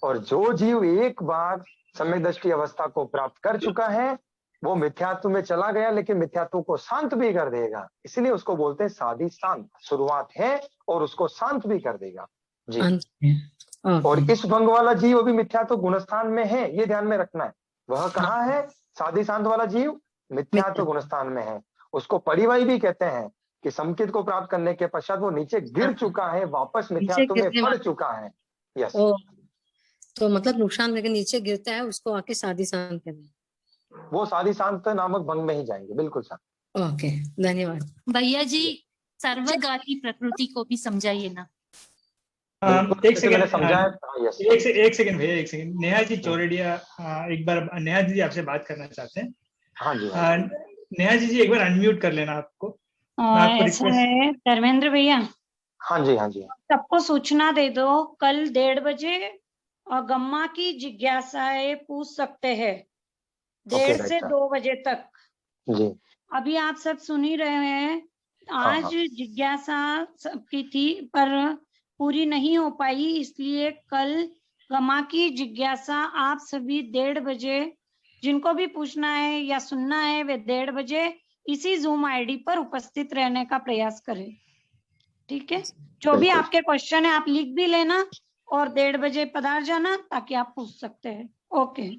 और जो जीव एक बार सम्यक दृष्टि अवस्था को प्राप्त कर चुका है वो मिथ्यात्व में चला गया लेकिन मिथ्यात्व को शांत भी कर देगा, इसलिए उसको बोलते हैं शादी शांत। शुरुआत है और उसको शांत भी कर देगा जी। और इस भंग वाला जीव भी मिथ्यात्व गुणस्थान में है, ये ध्यान में रखना है। वह कहाँ है, शादी शांत वाला जीव मिथ्यात्व गुणस्थान में है। उसको परिवाही भी कहते हैं कि समकित को प्राप्त करने के पश्चात वो नीचे गिर चुका है, वापस मिथ्यात्व में पड़ चुका है। यस। तो मतलब नुकसान करके नीचे गिरता है, उसको आके शादी शांत करना, वो शादी शांत नामक भंग में ही जाएंगे। बिल्कुल सर। ओके, धन्यवाद भैया जी। सर्वगाती प्रकृति को भी समझाइए ना। एक सेकंड समझाया। एक सेकंड भैया, एक सेकंड। नेहा जी चौरडिया, एक बार नेहा जी आपसे बात करना चाहते हैं। हाँ जी। नेहा जी एक बार अनम्यूट कर लेना आपको। ऐसा है धर्मेंद्र भैया। हाँ जी हाँ जी। सबको सूचना दे दो, कल 1:30 बजे और गम्मा की जिज्ञासाएं पूछ सकते हैं 1:30 से 2 बजे तक जी। अभी आप सब सुन ही रहे हैं। आज जिज्ञासा सबकी थी पर पूरी नहीं हो पाई, इसलिए कल गम्मा की जिज्ञासा आप सभी 1:30 बजे जिनको भी पूछना है या सुनना है वे 1:30 बजे इसी जूम आईडी पर उपस्थित रहने का प्रयास करें। ठीक है। जो भी आपके क्वेश्चन है आप लिख भी लेना और 1:30 बजे पधार जाना ताकि आप पूछ सकते हैं। ओके।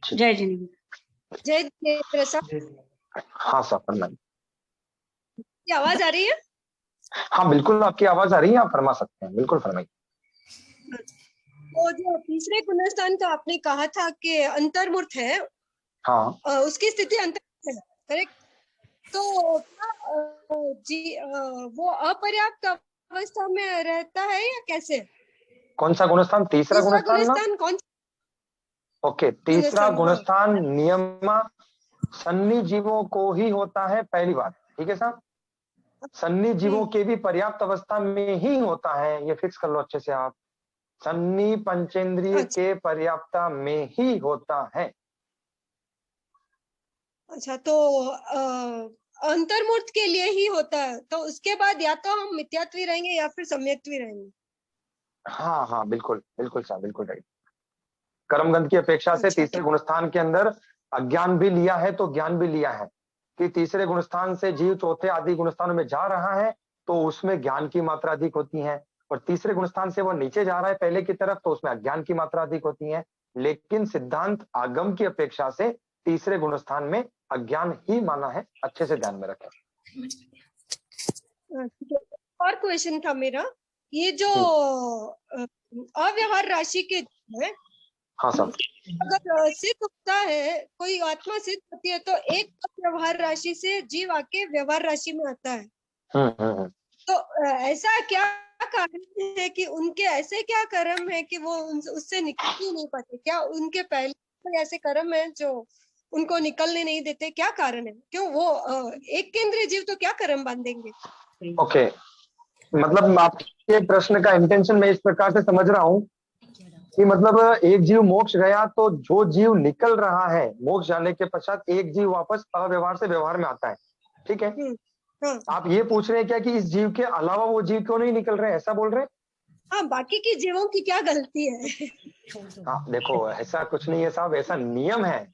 जय जिनेंद्र। जय जिनेंद्र साहब। हाँ सर, की आवाज आ रही है? हाँ बिल्कुल आपकी आवाज आ रही है, आप फरमा सकते हैं, बिल्कुल फरमाइए। वो जो तीसरे गुणस्थान का आपने कहा था कि अंतर्मूर्त है, हाँ उसकी स्थिति अंतर्मूर्त है, करेक्ट? तो जी वो अपर्याप्त अवस्था में रहता है या कैसे? कौन सा गुणस्थान? तीसरा गुणस्थान कौन? ओके, तीसरा गुणस्थान नियम सन्नी जीवों को ही होता है, पहली बात। ठीक है साहब। सन्नी जीवों के भी पर्याप्त अवस्था में ही होता है, ये फिक्स कर लो अच्छे से आप। सन्नी पंचेंद्रिय के पर्याप्ता में ही होता है। अच्छा, तो अंतर्मूर्त के लिए ही होता है, तो उसके बाद या तो हम मिथ्यात्वी रहेंगे या फिर सम्यक्त्वी रहेंगे। हाँ हाँ बिल्कुल बिल्कुल साहब, बिल्कुल राइट। कर्मगंध की अपेक्षा से तीसरे गुणस्थान के अंदर अज्ञान भी लिया है तो ज्ञान भी लिया है, कि तीसरे गुणस्थान से जीव चौथे आदि गुणस्थानों में जा रहा है तो उसमें ज्ञान की मात्रा अधिक होती है, और तीसरे गुणस्थान से वो नीचे जा रहा है पहले की तरफ तो उसमें अज्ञान की मात्रा अधिक होती है। लेकिन सिद्धांत आगम की अपेक्षा से तीसरे गुणस्थान में अज्ञान ही माना है। अच्छे से ध्यान में रखें। और क्वेश्चन था मेरा, ये जो अव्यवहार राशि के है, हाँ सर, अगर सिद्ध होता है, कोई आत्मा सिद्ध होती है तो एक व्यवहार राशि से जीव आके व्यवहार राशि में आता है। तो ऐसा क्या कारण है कि उनके ऐसे क्या कर्म है कि वो उससे निकल ही नहीं पाते? क्या उनके पहले कोई ऐसे कर्म है जो उनको निकलने नहीं देते? क्या कारण है? क्यों वो एक केंद्रीय जीव तो क्या कर्म बांधेंगे? ओके, मतलब आपके प्रश्न का इंटेंशन मैं इस प्रकार से समझ रहा हूँ कि मतलब एक जीव मोक्ष गया तो जो जीव निकल रहा है मोक्ष जाने के पश्चात एक जीव वापस अव्यवहार से व्यवहार में आता है, ठीक है? आप ये पूछ रहे हैं क्या कि इस जीव के अलावा वो जीव क्यों नहीं निकल रहे, ऐसा बोल रहे हैं? हाँ, बाकी के जीवों की क्या गलती है? हाँ देखो, ऐसा कुछ नहीं है साहब, ऐसा नियम है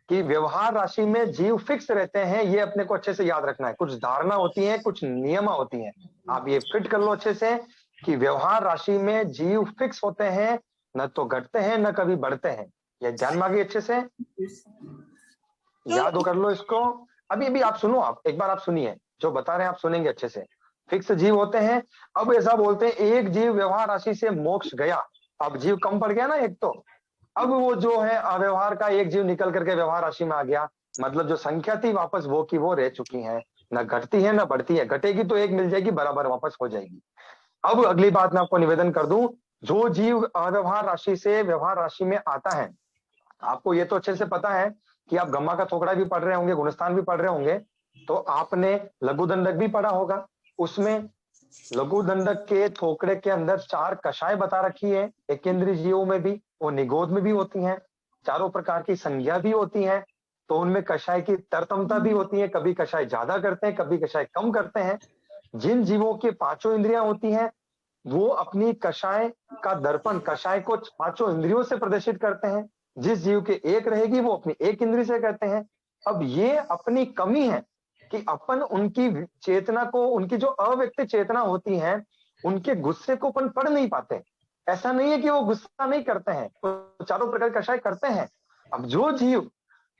कि व्यवहार राशि में जीव फिक्स रहते हैं, ये अपने को अच्छे से याद रखना है। कुछ धारणा होती है, कुछ नियम होती हैं, आप ये फिट कर लो अच्छे से कि व्यवहार राशि में जीव फिक्स होते हैं, न तो घटते हैं न कभी बढ़ते हैं। ये ध्यान मांगे अच्छे से याद कर लो इसको। अभी आप सुनो, आप एक बार आप सुनिए, जो बता रहे हैं आप सुनेंगे अच्छे से। फिक्स जीव होते हैं। अब ऐसा बोलते हैं एक जीव व्यवहार राशि से मोक्ष गया, अब जीव कम पड़ गया ना एक, तो अब वो जो है अव्यवहार का एक जीव निकल करके व्यवहार राशि में आ गया, मतलब जो संख्या थी वापस वो की वो रह चुकी है, न घटती है न बढ़ती है। घटेगी तो एक मिल जाएगी, बराबर वापस हो जाएगी। अब अगली बात मैं आपको निवेदन कर दूं, जो जीव अव्यवहार राशि से व्यवहार राशि में आता है, आपको ये तो अच्छे से पता है कि आप गम्मा का थोकड़ा भी पढ़ रहे होंगे, गुणस्थान भी पढ़ रहे होंगे, तो आपने लघु दंडक भी पढ़ा होगा। उसमें लघु दंडक के थोकड़े के अंदर 4 कषाय बता रखी है, एक केंद्रीय जीवों में भी और निगोद में भी होती हैं। चारों प्रकार की संज्ञा भी होती है, तो उनमें कषाय की तरतमता भी होती है, कभी कषाय ज्यादा करते हैं, कभी कषाय कम करते हैं। जिन जीवों के 5 इंद्रियां होती हैं वो अपनी कषाय का दर्पण कषाय को 5 इंद्रियों से प्रदर्शित करते हैं। जिस जीव के एक रहेगी वो अपनी एक इंद्रिय से करते हैं। अब ये अपनी कमी है कि अपन उनकी चेतना को, उनकी जो अव्यक्त चेतना होती है, उनके गुस्से को अपन पढ़ नहीं पाते। ऐसा नहीं है कि वो गुस्सा नहीं करते हैं, तो चारों प्रकार कषाय करते हैं। अब जो जीव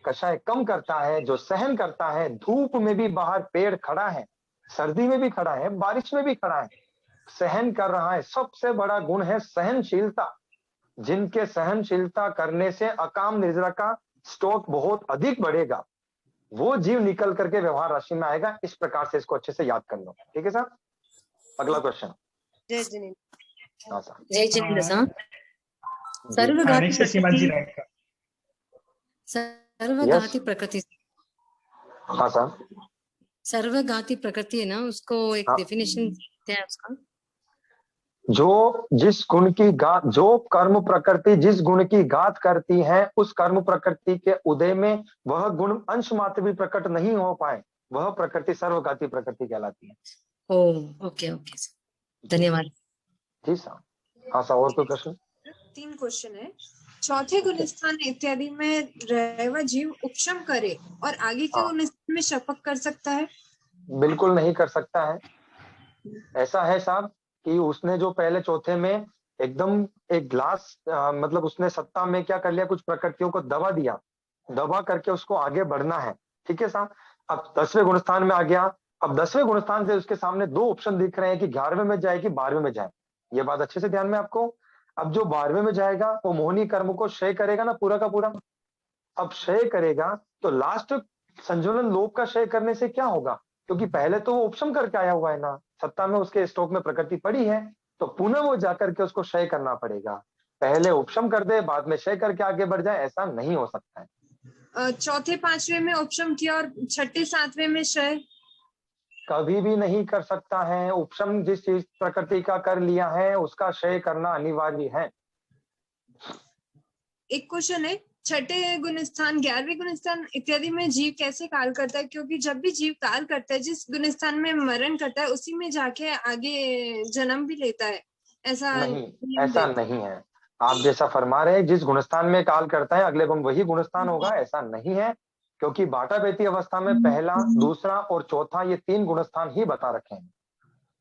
कषाय कम करता है, जो सहन करता है, धूप में भी बाहर पेड़ खड़ा है, सर्दी में भी खड़ा है, बारिश में भी खड़ा है, सहन कर रहा है। सबसे बड़ा गुण है सहनशीलता। जिनके सहनशीलता करने से अकाम निर्जरा का स्टॉक बहुत अधिक बढ़ेगा, वो जीव निकल करके व्यवहार राशि में आएगा। इस प्रकार से इसको अच्छे से याद कर लो, ठीक है सर? अगला क्वेश्चन। जय जिनेन्द्र। हाँ सर। जय जिनेन्द्र सर। सर्वघाती प्रकृति। हाँ सर। सर्वघाती प्रकृति है ना, उसको एक डेफिनेशन क्या है उसका? जो जिस गुण की गात, जो कर्म प्रकृति जिस गुण की गात करती है, उस कर्म प्रकृति के उदय में वह गुण अंश मात्र भी प्रकट नहीं हो पाए, वह प्रकृति सर्वघाती प्रकृति कहलाती है। ओके ओके, धन्यवाद जी सर। हाँ सर, और कोई प्रश्न? 3 क्वेश्चन है। चौथे गुणस्थान इत्यादि में रह हुआ जीव उपशम करे और आगे के गुणस्थान में शपथ कर सकता है? बिल्कुल नहीं कर सकता है। ऐसा है साहब कि उसने जो पहले चौथे में एकदम एक ग्लास मतलब उसने सत्ता में क्या कर लिया, कुछ प्रकृतियों को दबा दिया, दबा करके उसको आगे बढ़ना है, ठीक है साहब? अब 10वें गुणस्थान में आ गया। अब 10वें गुणस्थान से उसके सामने 2 ऑप्शन दिख रहे हैं कि 11वें में जाए कि 12वें में जाए। ये बात अच्छे से ध्यान में आपको। अब जो 12वें में जाएगा वो मोहनी कर्म को क्षय करेगा ना, पूरा का पूरा। अब क्षय करेगा तो लास्ट संजुलन लोभ का क्षय करने से क्या होगा, क्योंकि पहले तो वो उपशम करके आया हुआ है ना, सत्ता में उसके स्टॉक में प्रकृति पड़ी है, तो पुनः वो जाकर के उसको क्षय करना पड़ेगा। पहले उपशम कर दे बाद में क्षय करके आगे बढ़ जाए, ऐसा नहीं हो सकता है। चौथे 5वें में उपशम किया और छठे 7वें में क्षय कभी भी नहीं कर सकता है। उपशम जिस चीज प्रकृति का कर लिया है उसका क्षय करना अनिवार्य है। एक क्वेश्चन है, छठे गुणस्थान 11वें गुणस्थान इत्यादि में जीव कैसे काल करता है? क्योंकि जब भी जीव काल करता है, जिस गुणस्थान में मरण करता है उसी में जाके आगे जन्म भी लेता है, ऐसा नहीं, ऐसा नहीं है। आप जैसा फरमा रहे हैं जिस गुणस्थान में काल करता है अगले गुण वही गुणस्थान होगा, ऐसा नहीं है। क्योंकि बाटा बेटी अवस्था में पहला, दूसरा और चौथा ये 3 गुणस्थान ही बता रखे हैं।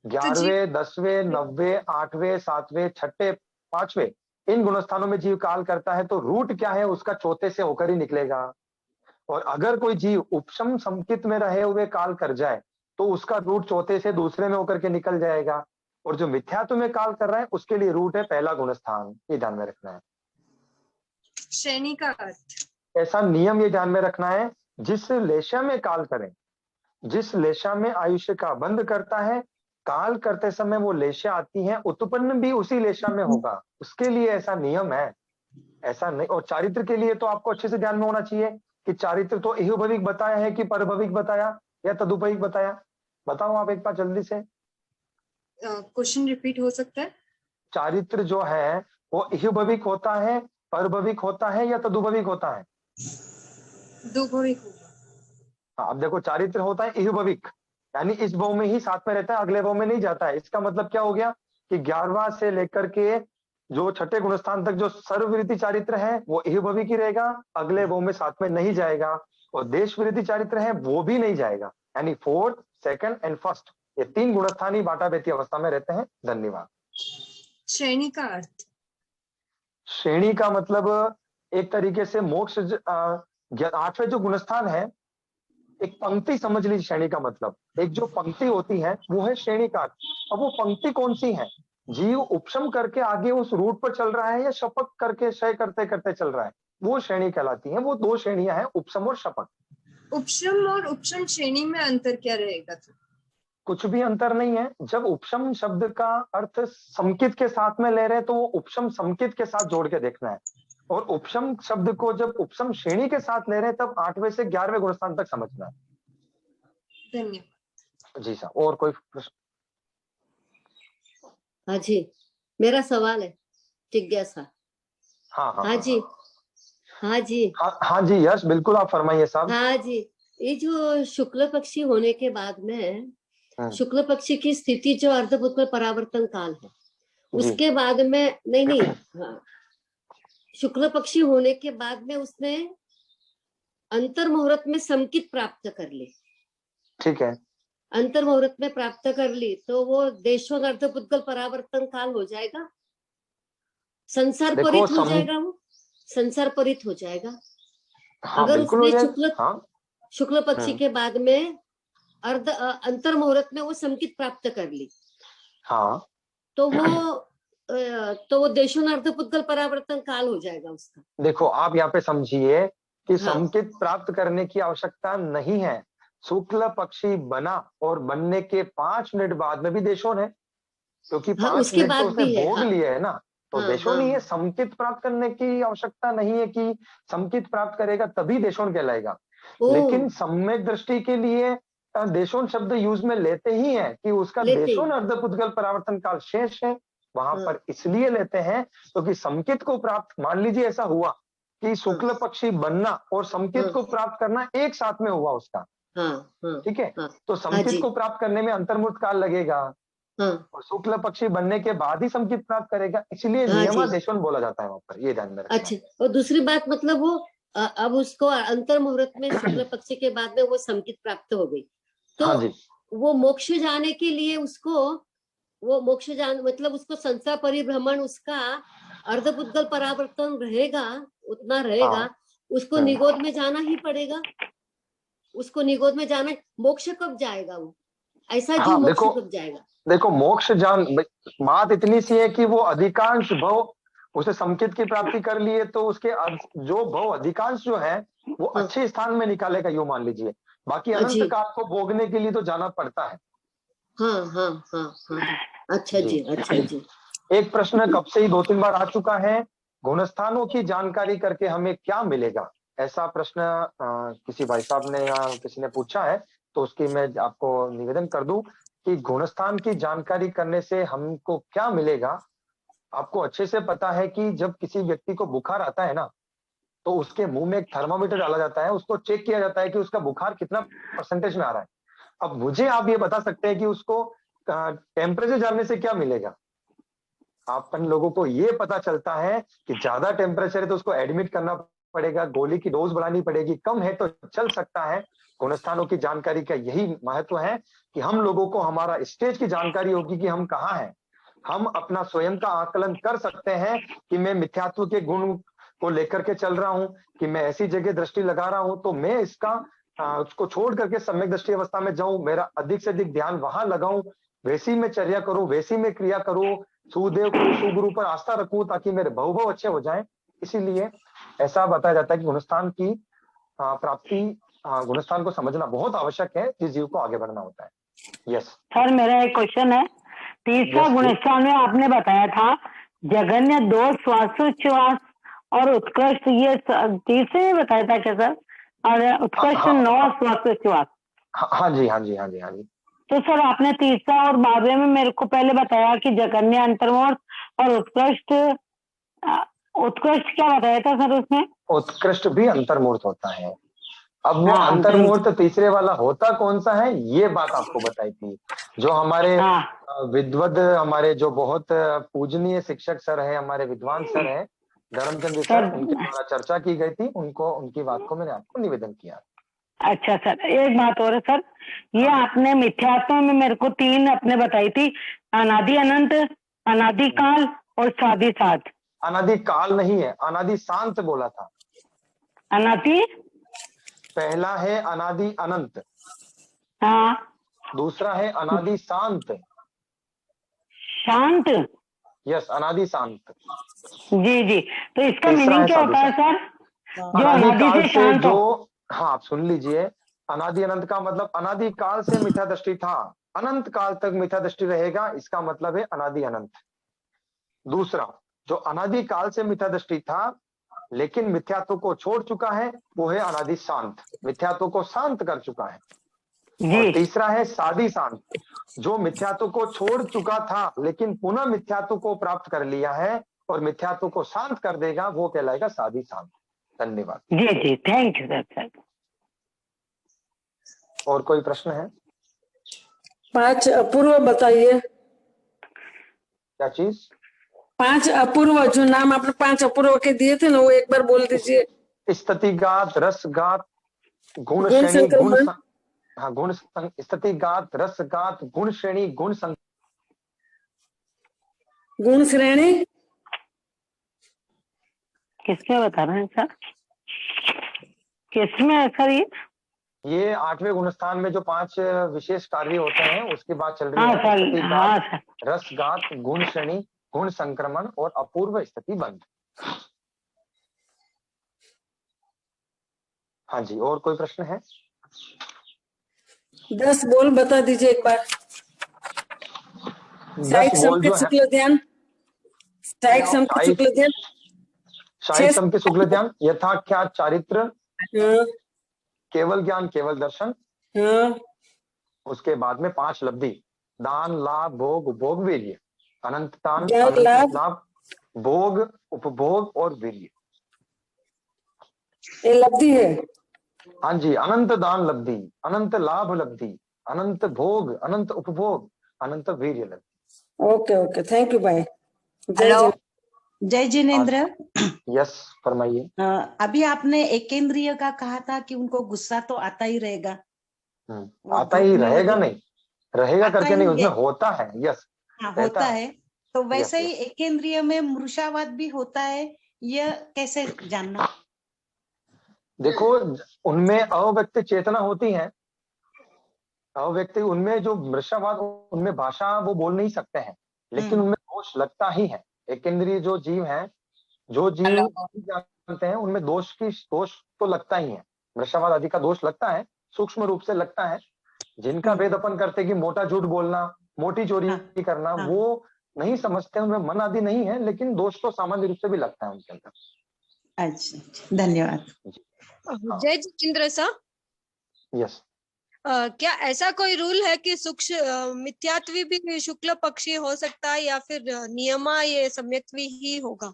11वें, 10वें, 9वें, 8वें, 7वें, 6ठे, 5वें इन गुणस्थानों में जीव काल करता है तो रूट क्या है उसका चौथे से होकर ही निकलेगा। और अगर कोई जीव उपशम समकित में रहे हुए काल कर जाए तो उसका रूट चौथे से दूसरे में होकर के निकल जाएगा। और जो मिथ्यात्व में काल कर रहा है उसके लिए रूट है पहला गुणस्थान, ये ध्यान में रखना है। श्रेणी का अर्थ, ऐसा नियम ये ध्यान में रखना है, जिस लेशा में काल करें, जिस लेशा में आयुष्य का बंध करता है, काल करते समय वो लेशा आती है, उत्पन्न भी उसी लेशा में होगा, उसके लिए ऐसा नियम है। ऐसा नहीं। और चारित्र के लिए तो आपको अच्छे से ध्यान में होना चाहिए कि चारित्र तो इहभविक बताया है कि परभविक बताया या तदुपविक बताया। बताओ आप एक बार जल्दी से। क्वेश्चन रिपीट हो सकता है? चारित्र जो है वो इहभविक होता है, परभविक होता है या तदुपविक होता है? दुभविक। हाँ, अब देखो चारित्र होता है इहभविक, यानी इस भाव में ही साथ में रहता है, अगले भाव में नहीं जाता है। इसका मतलब क्या हो गया कि 11वां से लेकर के जो 6ठे गुणस्थान तक जो सर्ववृत्ति चारित्र है वो इहभविक ही रहेगा, अगले भाव में साथ में नहीं जाएगा। और देश वृत्ति चारित्र है वो भी नहीं जाएगा, यानी 4th, 2nd एंड 1st ये 3 गुणस्थान ही बाटा बेटी अवस्था में रहते हैं। धन्यवाद। श्रेणी का अर्थ, श्रेणी का मतलब एक तरीके से मोक्ष 8वें जो गुणस्थान है, एक पंक्ति समझ लीजिए। श्रेणी का मतलब एक जो पंक्ति होती है वो है श्रेणी का। अब वो पंक्ति कौन सी है? जीव उपशम करके आगे उस रूट पर चल रहा है या शपथ करके क्षय करते करते चल रहा है, वो श्रेणी कहलाती है। वो 2 श्रेणियां हैं, उपशम और शपथ। उपशम और उपशम श्रेणी में अंतर क्या रहेगा? कुछ भी अंतर नहीं है। जब उपशम शब्द का अर्थ समकित के साथ में ले रहे हैं तो वो उपशम समकित के साथ जोड़ के देखना है, और उपशम शब्द को जब उपशम श्रेणी के साथ ले रहे हैं तब 8वें से 11वें गुणस्थान तक समझना है। धन्यवाद। जी साहब, और कोई प्रश्न? हाँ जी, मेरा सवाल है जिज्ञासा। हाँ हाँ हाँ जी, हाँ जी, हाँ जी, यस बिल्कुल, आप फरमाइए साहब। हाँ जी। ये जो शुक्ल पक्षी होने के बाद में शुक्ल पक्षी की स्थिति जो अर्धपुत्र परावर्तन काल है, उसके बाद में नहीं, हाँ, शुक्ल पक्षी होने के बाद में उसने अंतर मुहूर्त में समकित प्राप्त कर ली। ठीक है, अंतर मुहूर्त में प्राप्त कर ली तो वो देशों अर्धपुद्गल परावर्तन काल हो जाएगा, संसार परित हो जाएगा, वो संसार परित हो जाएगा। हाँ, अगर उसने शुक्ल पक्षी के बाद में अंतर मुहूर्त में वो समकित प्राप्त कर ली, हाँ, तो वो देशों अर्धपुद्गल परावर्तन काल हो जाएगा उसका। देखो आप यहाँ पे समझिए कि समकित प्राप्त करने की आवश्यकता नहीं है। शुक्ल पक्षी बना और बनने के 5 मिनट बाद में भी देशों है, क्योंकि 5 मिनट तो उसने भोग लिया है ना, तो देशों नहीं है। समकित प्राप्त करने की आवश्यकता नहीं है कि समकित प्राप्त करेगा तभी देशों कहलाएगा। लेकिन सम्यक दृष्टि के लिए देशों शब्द यूज में लेते ही है कि उसका देशों अर्धपुद्गल परावर्तन काल शेष है, वहां पर इसलिए लेते हैं क्योंकि समकित को प्राप्त, मान लीजिए ऐसा हुआ कि शुक्ल पक्षी बनना और समकित को प्राप्त करना एक साथ में हुआ उसका, ठीक है, तो समकित को प्राप्त करने में अंतर्मुहूर्त काल लगेगा और शुक्ल पक्षी बनने के बाद ही समकित प्राप्त करेगा, इसलिए नियमादेशन बोला जाता है वहां पर, ये ध्यान में रखना। अच्छा, और दूसरी बात मतलब वो अब उसको अंतर मुहूर्त में शुक्ल पक्षी के बाद में वो समकित प्राप्त हो गई, तो वो मोक्ष जाने के लिए उसको, वो मोक्ष जान मतलब उसको संसार परिभ्रमण उसका अर्धपुद्गल परावर्तन रहेगा, उतना रहेगा, उसको निगोद में जाना ही पड़ेगा, उसको निगोद में जाना। मोक्ष कब जाएगा वो? ऐसा जीव मोक्ष कब जाएगा? देखो मोक्ष जान, बात इतनी सी है कि वो अधिकांश भव उसे समकित की प्राप्ति कर लिए तो उसके जो भव अधिकांश जो है वो अच्छे स्थान में निकालेगा, यूं मान लीजिए। बाकी अनंत काल को भोगने के लिए तो जाना पड़ता है। अच्छा जी, अच्छा जी। एक प्रश्न कब से ही 2-3 बार आ चुका है, गुणस्थानों की जानकारी करके हमें क्या मिलेगा? ऐसा प्रश्न किसी भाई साहब ने या किसी ने पूछा है, तो उसकी मैं आपको निवेदन कर दूं कि गुणस्थान की जानकारी करने से हमको क्या मिलेगा। आपको अच्छे से पता है कि जब किसी व्यक्ति को बुखार आता है ना, तो उसके मुंह में एक थर्मामीटर डाला जाता है, उसको चेक किया जाता है कि उसका बुखार कितना परसेंटेज में आ रहा है। अब मुझे आप ये बता सकते हैं कि उसको टेम्परेचर जानने से क्या मिलेगा? अपन लोगों को ये पता चलता है कि ज्यादा टेम्परेचर है तो उसको एडमिट करना पड़ेगा, गोली की डोज बढ़ानी पड़ेगी, कम है तो चल सकता है। गुणस्थानों की जानकारी का यही महत्व है कि हम लोगों को हमारा स्टेज की जानकारी होगी कि हम कहाँ हैं। हम अपना स्वयं का आकलन कर सकते हैं कि मैं मिथ्यात्व के गुण को लेकर के चल रहा हूं, कि मैं ऐसी जगह दृष्टि लगा रहा हूं तो मैं इसका उसको छोड़ करके सम्यक दृष्टि अवस्था में जाऊं, मेरा अधिक से अधिक ध्यान वहां लगाऊं, वैसी में चर्या करूं, वैसी में क्रिया करूं, सुदेव को सुगुरु पर आस्था रखूं ताकि मेरे बहुभव अच्छे हो जाएं। इसीलिए ऐसा बताया जाता है कि गुणस्थान की प्राप्ति, गुणस्थान को समझना बहुत आवश्यक है जिस जीव को आगे बढ़ना होता है। यस सर, मेरा एक क्वेश्चन है। तीसरा गुणस्थान में आपने बताया था जघन्य, दोष, श्वासोच्छ्वास और उत्कृष्ट, ये तीसरे में बताया था क्या सर? और उत्कृष्ट 9 श्वासोच्छ्वास। हाँ जी, हाँ जी, हाँ जी, हाँ जी। तो सर आपने तीसरा और 12वें में मेरे को पहले बताया कि जघन्य, अंतर्मूर्त और उत्कृष्ट। उत्कृष्ट क्या बताया था सर उसमें? उत्कृष्ट भी अंतर्मूर्त होता है। अब वो अंतर्मूर्त तीसरे वाला होता कौन सा है, ये बात आपको बताई थी। जो हमारे विद्वद, हमारे जो बहुत पूजनीय शिक्षक सर है, हमारे विद्वान सर है धर्मचंद्र सर, उनके द्वारा चर्चा की गई थी, उनको उनकी बात को मैंने आपको निवेदन किया। अच्छा सर, एक बात और है सर, ये आपने मिथ्यात्व में मेरे को 3 अपने बताई थी, अनादि अनंत, अनादि काल और साधि साथ। अनादि काल नहीं है, अनादि शांत बोला था। अनादि पहला है अनादि अनंत, हाँ, दूसरा है अनादि शांत। शांत, यस, अनादि शांत। जी जी, तो इसका मीनिंग क्या होता है सर? जो अनादि से शांत जो, हाँ आप सुन लीजिए, अनादि अनंत का मतलब अनादि काल से मिथ्या दृष्टि था, अनंत काल तक मिथ्या दृष्टि रहेगा, इसका मतलब है अनादि अनंत। दूसरा, जो अनादि काल से मिथ्या दृष्टि था लेकिन मिथ्यात्व को छोड़ चुका है, वो है अनादि शांत, मिथ्यात्व को शांत कर चुका है। और तीसरा है साधि शांत, जो मिथ्यात्व को छोड़ चुका था लेकिन पुनः मिथ्यात्व को प्राप्त कर लिया है और मिथ्यात्व को शांत कर देगा, वो कहलाएगा साधि शांत। धन्यवाद। जी जी, थैंक यू सर। और कोई प्रश्न है? 5 अपूर्व बताइए। क्या चीज? 5 अपूर्व, जो नाम आपने 5 अपूर्व के दिए थे ना, वो एक बार बोल दीजिए। स्थितिगात, रसगात, गुण श्रेणी, गुण, हाँ गुण, स्थितिगात, रसगात, गुण श्रेणी, गुण श्रेणी किसमें बता रहे हैं सर? किसमें है सर ये 8वें गुणस्थान में जो 5 विशेष कार्य होते हैं उसकी बात चल रही है। स्थितिगात, रसगात, गुण श्रेणी, गुण संक्रमण और अपूर्व स्थिति बंध। हाँ जी, और कोई प्रश्न है? 10 बोल बता दीजिए एक बार। 10 बोल जो है, शायद सम के शुक्ल ध्यान, यथाख्यात चारित्र, केवल ज्ञान, केवल दर्शन, उसके बाद में 5 लब्धि, दान, लाभ, भोग, उपभोग, वीर्य। अनंत दान, अनंत लाभ, भोग, उपभोग और वीर्य, ये लब्धि है। हाँ जी, अनंत दान लब्धि, अनंत लाभ लब्धि, अनंत भोग, अनंत उपभोग, अनंत वीर्य लब्धि। ओके ओके, थैंक यू भाई। जय जिनेन्द्र। यस, फरमाइए। अभी आपने एकेंद्रिय का कहा था कि उनको गुस्सा तो आता ही रहेगा। आता ही रहेगा नहीं, रहेगा करके नहीं, उसमें होता है। यस, होता है। तो वैसे ही एकेंद्रिय में मृषावाद भी होता है, यह कैसे जानना? देखो, उनमें अव्यक्त चेतना होती है, अव्यक्त, उनमें जो मृषावाद, उनमें भाषा वो बोल नहीं सकते हैं, लेकिन उनमें दोष लगता ही है। एकेंद्रीय जो जीव हैं, जो जीव जानते हैं, उनमें दोष तो लगता ही है। मृषावाद आदि का दोष लगता है, सूक्ष्म रूप से लगता है। जिनका भेद अपन करते कि मोटा झूठ बोलना, मोटी चोरी करना, वो नहीं समझते, उनमें मन आदि नहीं है, लेकिन दोष तो सामान्य रूप से भी लगता है उनके अंदर। अच्छा, धन्यवाद। जय जितेंद्र सर। यस। क्या ऐसा कोई रूल है कि मिथ्यात्वी भी शुक्ल पक्षी हो सकता है या फिर नियमा ये सम्यक्त्वी ही होगा?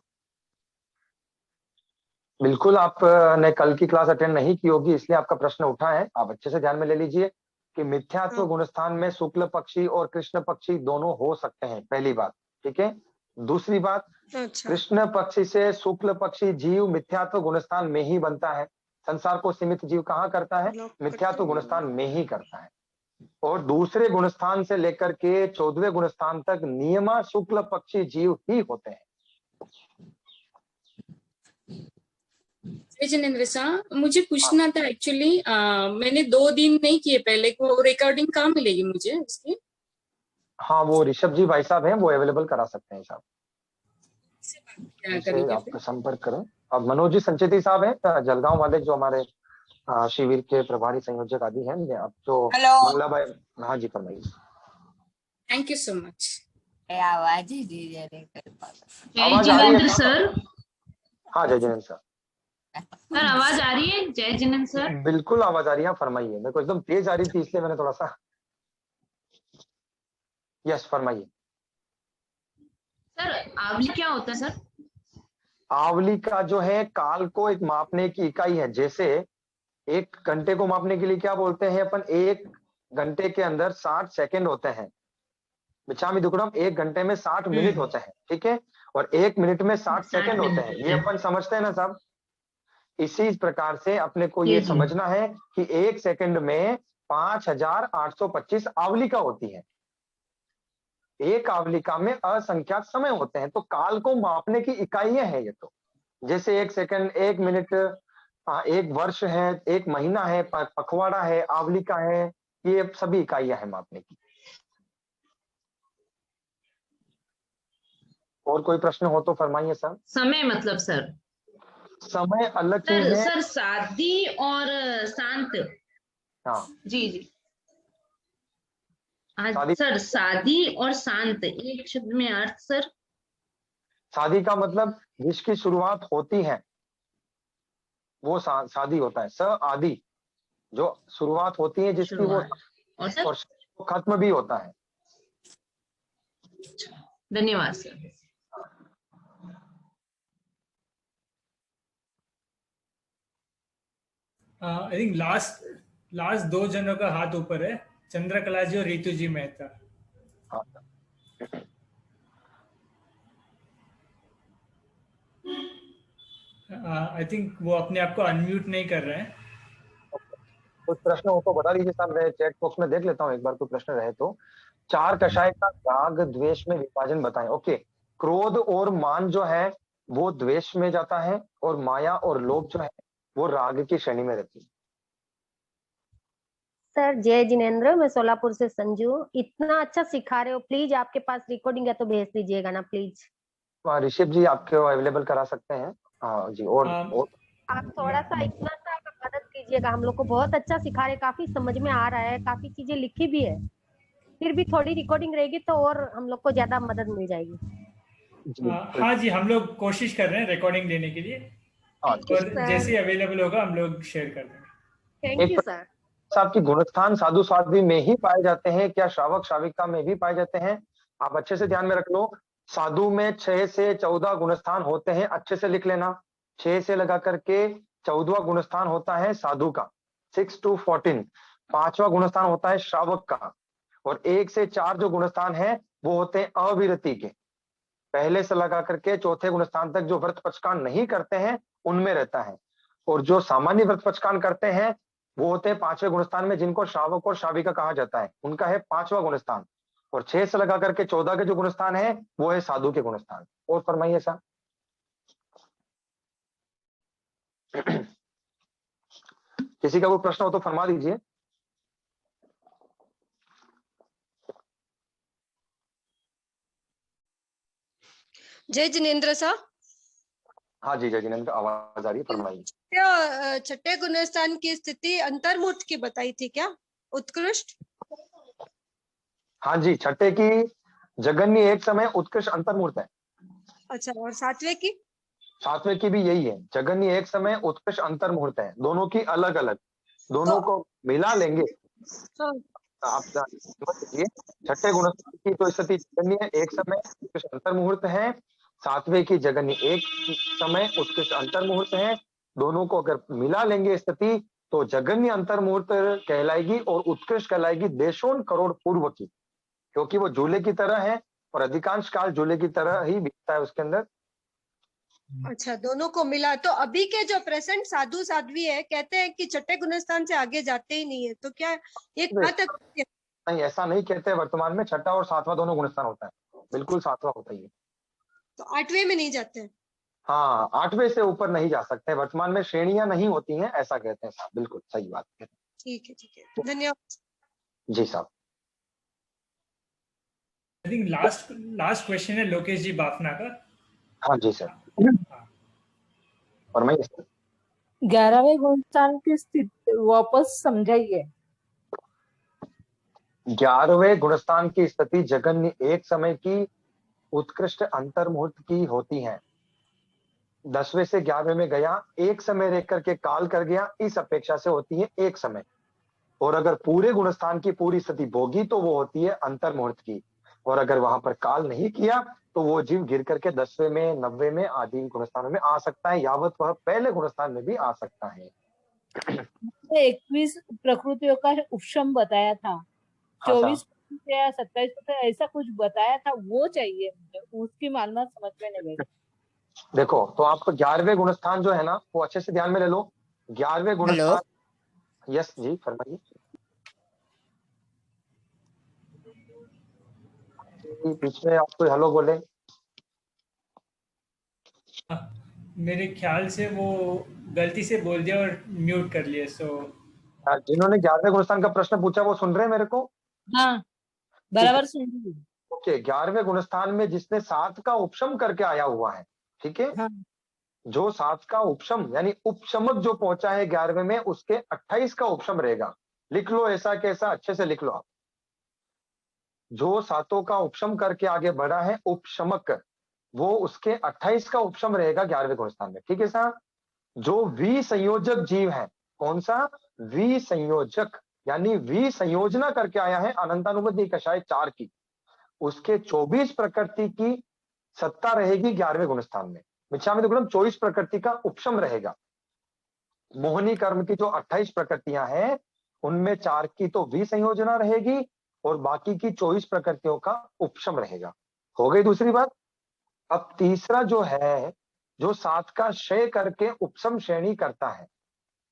बिल्कुल, आपने कल की क्लास अटेंड नहीं की होगी, इसलिए आपका प्रश्न उठा है। आप अच्छे से ध्यान में ले लीजिए कि मिथ्यात्व गुणस्थान में शुक्ल पक्षी और कृष्ण पक्षी दोनों हो सकते हैं, पहली बात, ठीक है। दूसरी बात, कृष्ण पक्षी से शुक्ल पक्षी जीव मिथ्यात्व गुणस्थान में ही बनता है। संसार को सीमित जीव कहाँ करता है? मिथ्यात्व गुणस्थान में ही करता है। और दूसरे गुणस्थान से लेकर के 14वें गुणस्थान तक नियमा शुक्ल पक्षी जीव ही होते हैं। जिनेंद्र साहब, मुझे पूछना था एक्चुअली, मैंने 2 दिन नहीं किए पहले को, रिकॉर्डिंग कहाँ मिलेगी मुझे इसकी? हाँ, वो ऋषभ जी भाई साहब हैं, वो अवेलेबल करा सकते हैं साहब। आपका संपर्क करें। अब मनोज जी संचेती साहब हैं जलगांव वाले, जो हमारे शिविर के प्रभारी संयोजक आदि हैं। आप जो मंगला भाई, हाँ जी फरमाइए। Thank you so much. आवाज ही जय जिनेंद्र सर। हाँ जय जिनेंद्र सर। सर आवाज आ रही है? जय जिनेंद्र सर। बिल्कुल आवाज आ रही है, फरमाइए। मेरे को एकदम तेज आ रही थी, इसलिए मैंने थोड़ा सा। यस फरमाइए। सर आवली क्या होता है सर? आवली का जो है काल को एक मापने की इकाई है। जैसे 1 घंटे को मापने के लिए क्या बोलते हैं अपन? 1 घंटे के अंदर 60 सेकंड होते हैं। बिचामी दुकड़म 1 घंटे में 60 मिनट होते हैं, ठीक है? और 1 मिनट में 60 सेकंड होते हैं। ये अपन समझते हैं ना साहब? इसी प्रकार से अपने को ये समझना है कि 1 सेकंड में 5825 आवलिका होती है। एक आवलिका में असंख्यात समय होते हैं। तो काल को मापने की इकाइयां हैं ये। तो जैसे 1 सेकंड, 1 मिनट, 1 वर्ष है, 1 महीना है, पखवाड़ा है, आवलिका है, ये सभी इकाइयां हैं मापने की। और कोई प्रश्न हो तो फरमाइए सर। समय मतलब सर? समय अलग चीज है सर। सादी और शांत। हाँ जी जी। सर सादी और शांत एक शब्द में अर्थ सर? शादी का मतलब जिसकी शुरुआत होती है वो शादी होता है। स आदि जो शुरुआत होती है जिसकी, वो और खत्म भी होता है। धन्यवाद सर। आई थिंक लास्ट 2 जनों का हाथ ऊपर है, चंद्रकला जी और रितु जी मेहता। आई थिंक वो अपने आप को अनम्यूट नहीं कर रहे हैं। कुछ प्रश्न हो तो बता दीजिए साहब, मैं चैट बॉक्स में देख लेता हूँ एक बार कोई प्रश्न रहे तो। 4 कषाय का राग द्वेष में विभाजन बताएं। ओके, क्रोध और मान जो है वो द्वेष में जाता है, और माया और लोभ जो है वो राग की श्रेणी में रहती है। सर जय जिनेंद्र, मैं सोलापुर से संजू। इतना अच्छा सिखा रहे हो, प्लीज आपके पास रिकॉर्डिंग है तो भेज दीजिएगा ना प्लीज। ऋषभ जी आपको अवेलेबल करा सकते हैं। हाँ जी। और आप थोड़ा सा इतना सा मदद कीजिएगा, हम लोग को बहुत अच्छा सिखा रहे, काफी समझ में आ रहा है, काफी चीजें लिखी भी है। फिर भी थोड़ी रिकॉर्डिंग रहेगी तो और हम लोग को ज्यादा मदद मिल जाएगी। हाँ जी, हम लोग कोशिश कर रहे हैं रिकॉर्डिंग देने के लिए, और जैसे अवेलेबल होगा हम लोग शेयर कर देंगे। Thank you sir. साहब की गुणस्थान साधु साध्वी में ही पाए जाते हैं, क्या श्रावक श्राविका में भी पाए जाते हैं? आप अच्छे से ध्यान में रख लो। साधु में 6 से 14 गुणस्थान होते हैं, अच्छे से लिख लेना। 6 से लगा करके 14वां गुणस्थान होता है साधु का, 6 to 14। 5वां गुणस्थान होता है श्रावक का, और 1 से 4 जो गुणस्थान है वो होते हैं अविरति के। पहले से लगा करके 4थे गुणस्थान तक जो व्रत पचकान नहीं करते हैं उनमें रहता है, और जो सामान्य व्रत पचकान करते हैं वो होते हैं 5वें गुणस्थान में, जिनको श्रावक और श्राविका कहा जाता है, उनका है 5वां गुणस्थान। और 6 से लगा करके 14 के जो गुणस्थान है वो है साधु के गुणस्थान। और फरमाइए साहब। किसी का कोई प्रश्न हो तो फरमा दीजिए। जय जिनेंद्र साहब। हाँ जी जय जिनेंद्र, आवाज आ रही है, फरमाइए। क्या 6ठे गुणस्थान की स्थिति अंतर्मुहूर्त की बताई थी क्या? उत्कृष्ट। हाँ जी, 6ठे की जगन्य एक समय उत्कृष्ट अंतर्मुहूर्त है। अच्छा, और 7वें की? 7वें की भी यही है, जगन्य एक समय उत्कृष्ट अंतर्मुहूर्त है। दोनों की अलग अलग, दोनों को मिला लेंगे। आप समझिए, 6ठे गुणस्थान की तो स्थिति जगन्य एक समय उत्कृष्ट अंतर्मुहूर्त है, 7वें की जगन्य एक समय उत्कृष्ट अंतर्मुहूर्त है। दोनों को अगर मिला लेंगे स्थिति तो जगन्य अंतर्मुहूर्त कहलाएगी, और उत्कृष्ट कहलाएगी देशों करोड़ पूर्व की, क्योंकि वो झूले की तरह है, और अधिकांश काल झूले की तरह ही बीतता है उसके अंदर। अच्छा, दोनों को मिला। तो अभी के जो प्रेजेंट साधु साध्वी है कहते हैं कि छठे गुणस्थान से आगे जाते ही नहीं है, तो क्या ये कहाँ तक? नहीं, ऐसा नहीं कहते। वर्तमान में छठा और सातवां दोनों गुणस्थान होता है, बिल्कुल सातवां होता ही है। तो 8वें में नहीं जाते? हाँ, 8वें से ऊपर नहीं जा सकते। वर्तमान में श्रेणियां नहीं होती हैं, ऐसा कहते हैं साहब। बिल्कुल सही बात है। ठीक है, धन्यवाद जी साहब। आई थिंक लास्ट क्वेश्चन है लोकेश जी बाफना का। हाँ जी सर, और मैं 11वें गुणस्थान की स्थिति वापस समझाइए। 11वें गुणस्थान की स्थिति जगन्य एक समय की उत्कृष्ट अंतर्मुहूर्त की होती है। 10वें से 11वें में गया, एक समय रेख करके काल कर गया, इस अपेक्षा से होती है एक समय। और अगर पूरे गुणस्थान की पूरी स्थिति भोगी तो वो होती है अंतर्मुहूर्त की। और अगर वहां पर काल नहीं किया तो वो जीव गिर करके 10वें में, 90वें में आदि गुणस्थानों में आ सकता है, यावत वह पहले गुणस्थान में भी आ सकता है। 21 प्रकृतियों का उपशम बताया था। हाँ, 24 या 27 ऐसा कुछ बताया था, वो चाहिए मुझे। उसकी मानना समझ में नहीं गई। देखो, तो आपको 11वें गुणस्थान जो है ना, वो अच्छे से ध्यान में ले लो। 11वें गुणस्थान। यस जी, फरमाइए। बीच में आप कोई हेलो बोले। मेरे ख्याल से वो गलती से बोल दिया और म्यूट कर लिया। सो जिन्होंने 11वें गुणस्थान का प्रश्न पूछा वो सुन रहे हैं मेरे को? हाँ, बराबर सुन रही हूँ। ओके, 11वें गुणस्थान में जिसने 7 का उपशम करके आया हुआ है, ठीक है। हाँ। जो 7 का उपशम यानी उपशमक जो पहुंचा है 11वें में, उसके 28 का उपशम रहेगा। लिख लो ऐसा कैसा, अच्छे से लिख लो आप। जो 7 का उपशम करके आगे बढ़ा है उपशमक, वो उसके 28 का उपशम रहेगा 11वें गुणस्थान में, ठीक है साहब। जो वी संयोजक जीव है, कौन सा? वी संयोजक, यानी वी संयोजना करके आया है अनंतानुबंधी कषाय 4 की, उसके 24 प्रकृति की सत्ता रहेगी 11वें गुणस्थान में। मिच्छामि दुक्कडम 24 प्रकृति का उपशम रहेगा। मोहनी कर्म की जो 28 प्रकृतियां हैं, उनमें 4 की तो वी संयोजना रहेगी और बाकी की 24 प्रकृतियों का उपशम रहेगा। हो गई दूसरी बात। अब तीसरा जो है, जो 7 का क्षय करके उपशम श्रेणी करता है।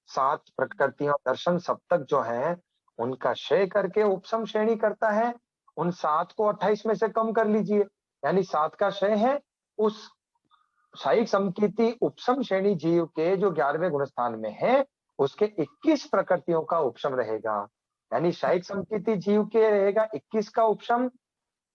7 प्रकृतियां दर्शन सप्तक जो है, उनका क्षय करके उपशम श्रेणी करता है। उन 7 को 28 में से कम कर लीजिए, यानी 7 का क्षय है, उस शायिक समकीर्ति उपशम श्रेणी जीव के जो 11वें गुणस्थान में है, उसके 21 प्रकृतियों का उपशम रहेगा। यानी शायिक समकीर्ति जीव के रहेगा 21 का उपशम,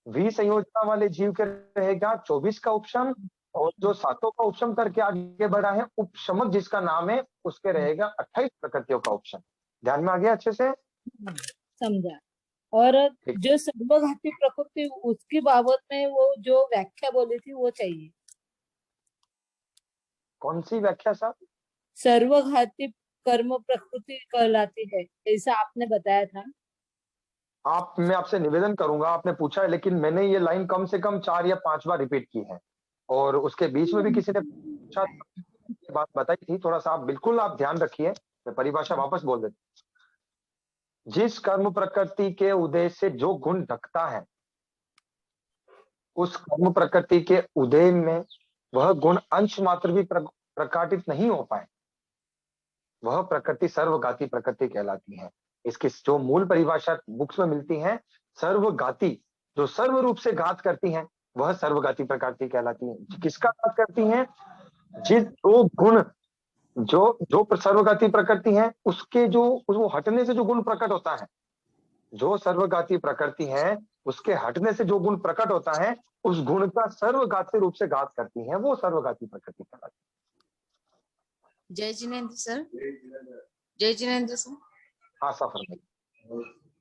वी संयोजना वाले जीव के रहेगा 24 का उपशम, और जो 7 का उपशम करके आगे बढ़ा है उपशमक जिसका नाम है, उसके रहेगा 28 प्रकृतियों का उपशम। ध्यान में आ गया अच्छे से? समझा। और जो सर्वघाती प्रकृति, उसकी बाबत में वो जो व्याख्या बोली थी वो चाहिए। कौन सी व्याख्या साहब? सर्वघाती कर्म प्रकृति कहलाती है, ऐसा आपने बताया था। मैं आपसे निवेदन करूंगा, आपने पूछा है, लेकिन मैंने ये लाइन कम से कम 4 या 5 बार रिपीट की है, और उसके बीच में भी किसी ने पूछा, बात बताई थी। थोड़ा सा आप बिल्कुल आप ध्यान रखिए, मैं परिभाषा वापस बोल देता। जिस कर्म प्रकृति के उदय से जो गुण ढकता है, उस कर्म प्रकृति के उदय में वह गुण अंश मात्र भी प्रकाटित नहीं हो पाए, वह प्रकृति सर्वघाती प्रकृति कहलाती है। इसकी जो मूल परिभाषा बुक्स में मिलती है, सर्वघाती, जो सर्व रूप से घात करती हैं, वह सर्वघाती प्रकृति कहलाती है। किसका घात करती हैं? जिस दो गुण जो सर्वघाती प्रकृति है, उसके जो वो हटने से जो गुण प्रकट होता है, जो सर्वघाती प्रकृति है उसके हटने से जो गुण प्रकट होता है, उस गुण का सर्वघाती रूप से घात करती है, वो सर्वघाती प्रकृति कहलाती है। जय जिनेंद्र सर। जय जिनेंद्र सर। हाँ सफर में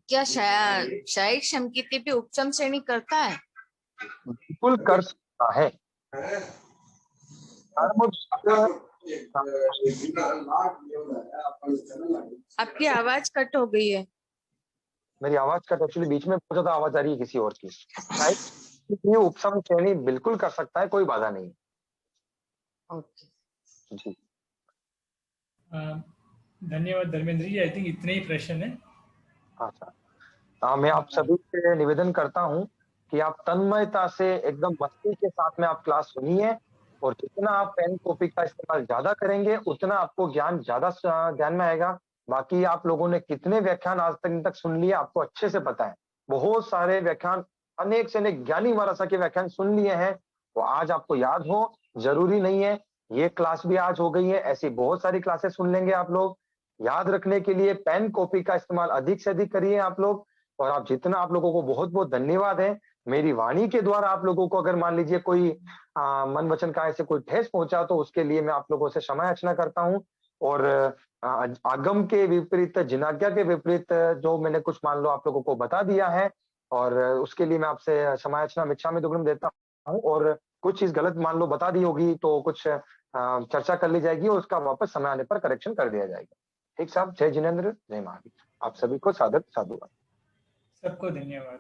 क्या शायिक समकीर्ति पे उपशम श्रेणी करता है? बिल्कुल कर सकता है। आपकी आवाज कट हो गई है। मेरी आवाज कट, एक्चुअली बीच में बहुत ज्यादा आवाज आ रही है किसी और की। शायद उपशम श्रेणी बिल्कुल कर सकता है, कोई बाधा नहीं। ओके जी, धन्यवाद धर्मेंद्र जी। आई थिंक इतने ही प्रश्न है। हाँ सर। मैं आप सभी से निवेदन करता हूं कि आप तन्मयता से एकदम मस्ती के साथ में आप क्लास सुनिए, और जितना आप पेन कॉपी का इस्तेमाल ज्यादा करेंगे उतना आपको ज्ञान ज्यादा ध्यान में आएगा। बाकी आप लोगों ने कितने व्याख्यान आज तक सुन लिए आपको अच्छे से पता है, बहुत सारे व्याख्यान, अनेक से अनेक ज्ञानी महाराज के व्याख्यान सुन लिए हैं, तो आज आपको याद हो जरूरी नहीं है। ये क्लास भी आज हो गई है, ऐसी बहुत सारी क्लासेस सुन लेंगे आप लोग। याद रखने के लिए पेन कॉपी का इस्तेमाल अधिक से अधिक करिए आप लोग। और आप जितना, आप लोगों को बहुत बहुत धन्यवाद है। मेरी वाणी के द्वारा आप लोगों को अगर मान लीजिए कोई मन वचन का ऐसे कोई ठेस पहुंचा तो उसके लिए मैं आप लोगों से क्षमा याचना करता हूँ। और आगम के विपरीत, जिनाज्ञा के विपरीत जो मैंने कुछ मान लो आप लोगों को बता दिया है, और उसके लिए मैं आपसे क्षमा याचना मिच्छामि दुक्कडम देता हूँ। और कुछ चीज गलत मान लो बता दी होगी तो कुछ चर्चा कर ली जाएगी और उसका वापस समय आने पर करेक्शन कर दिया जाएगा। ठीक साहब, जय जिनेंद्र, जय महावीर। आप सभी को सादर साधुवाद। सबको धन्यवाद।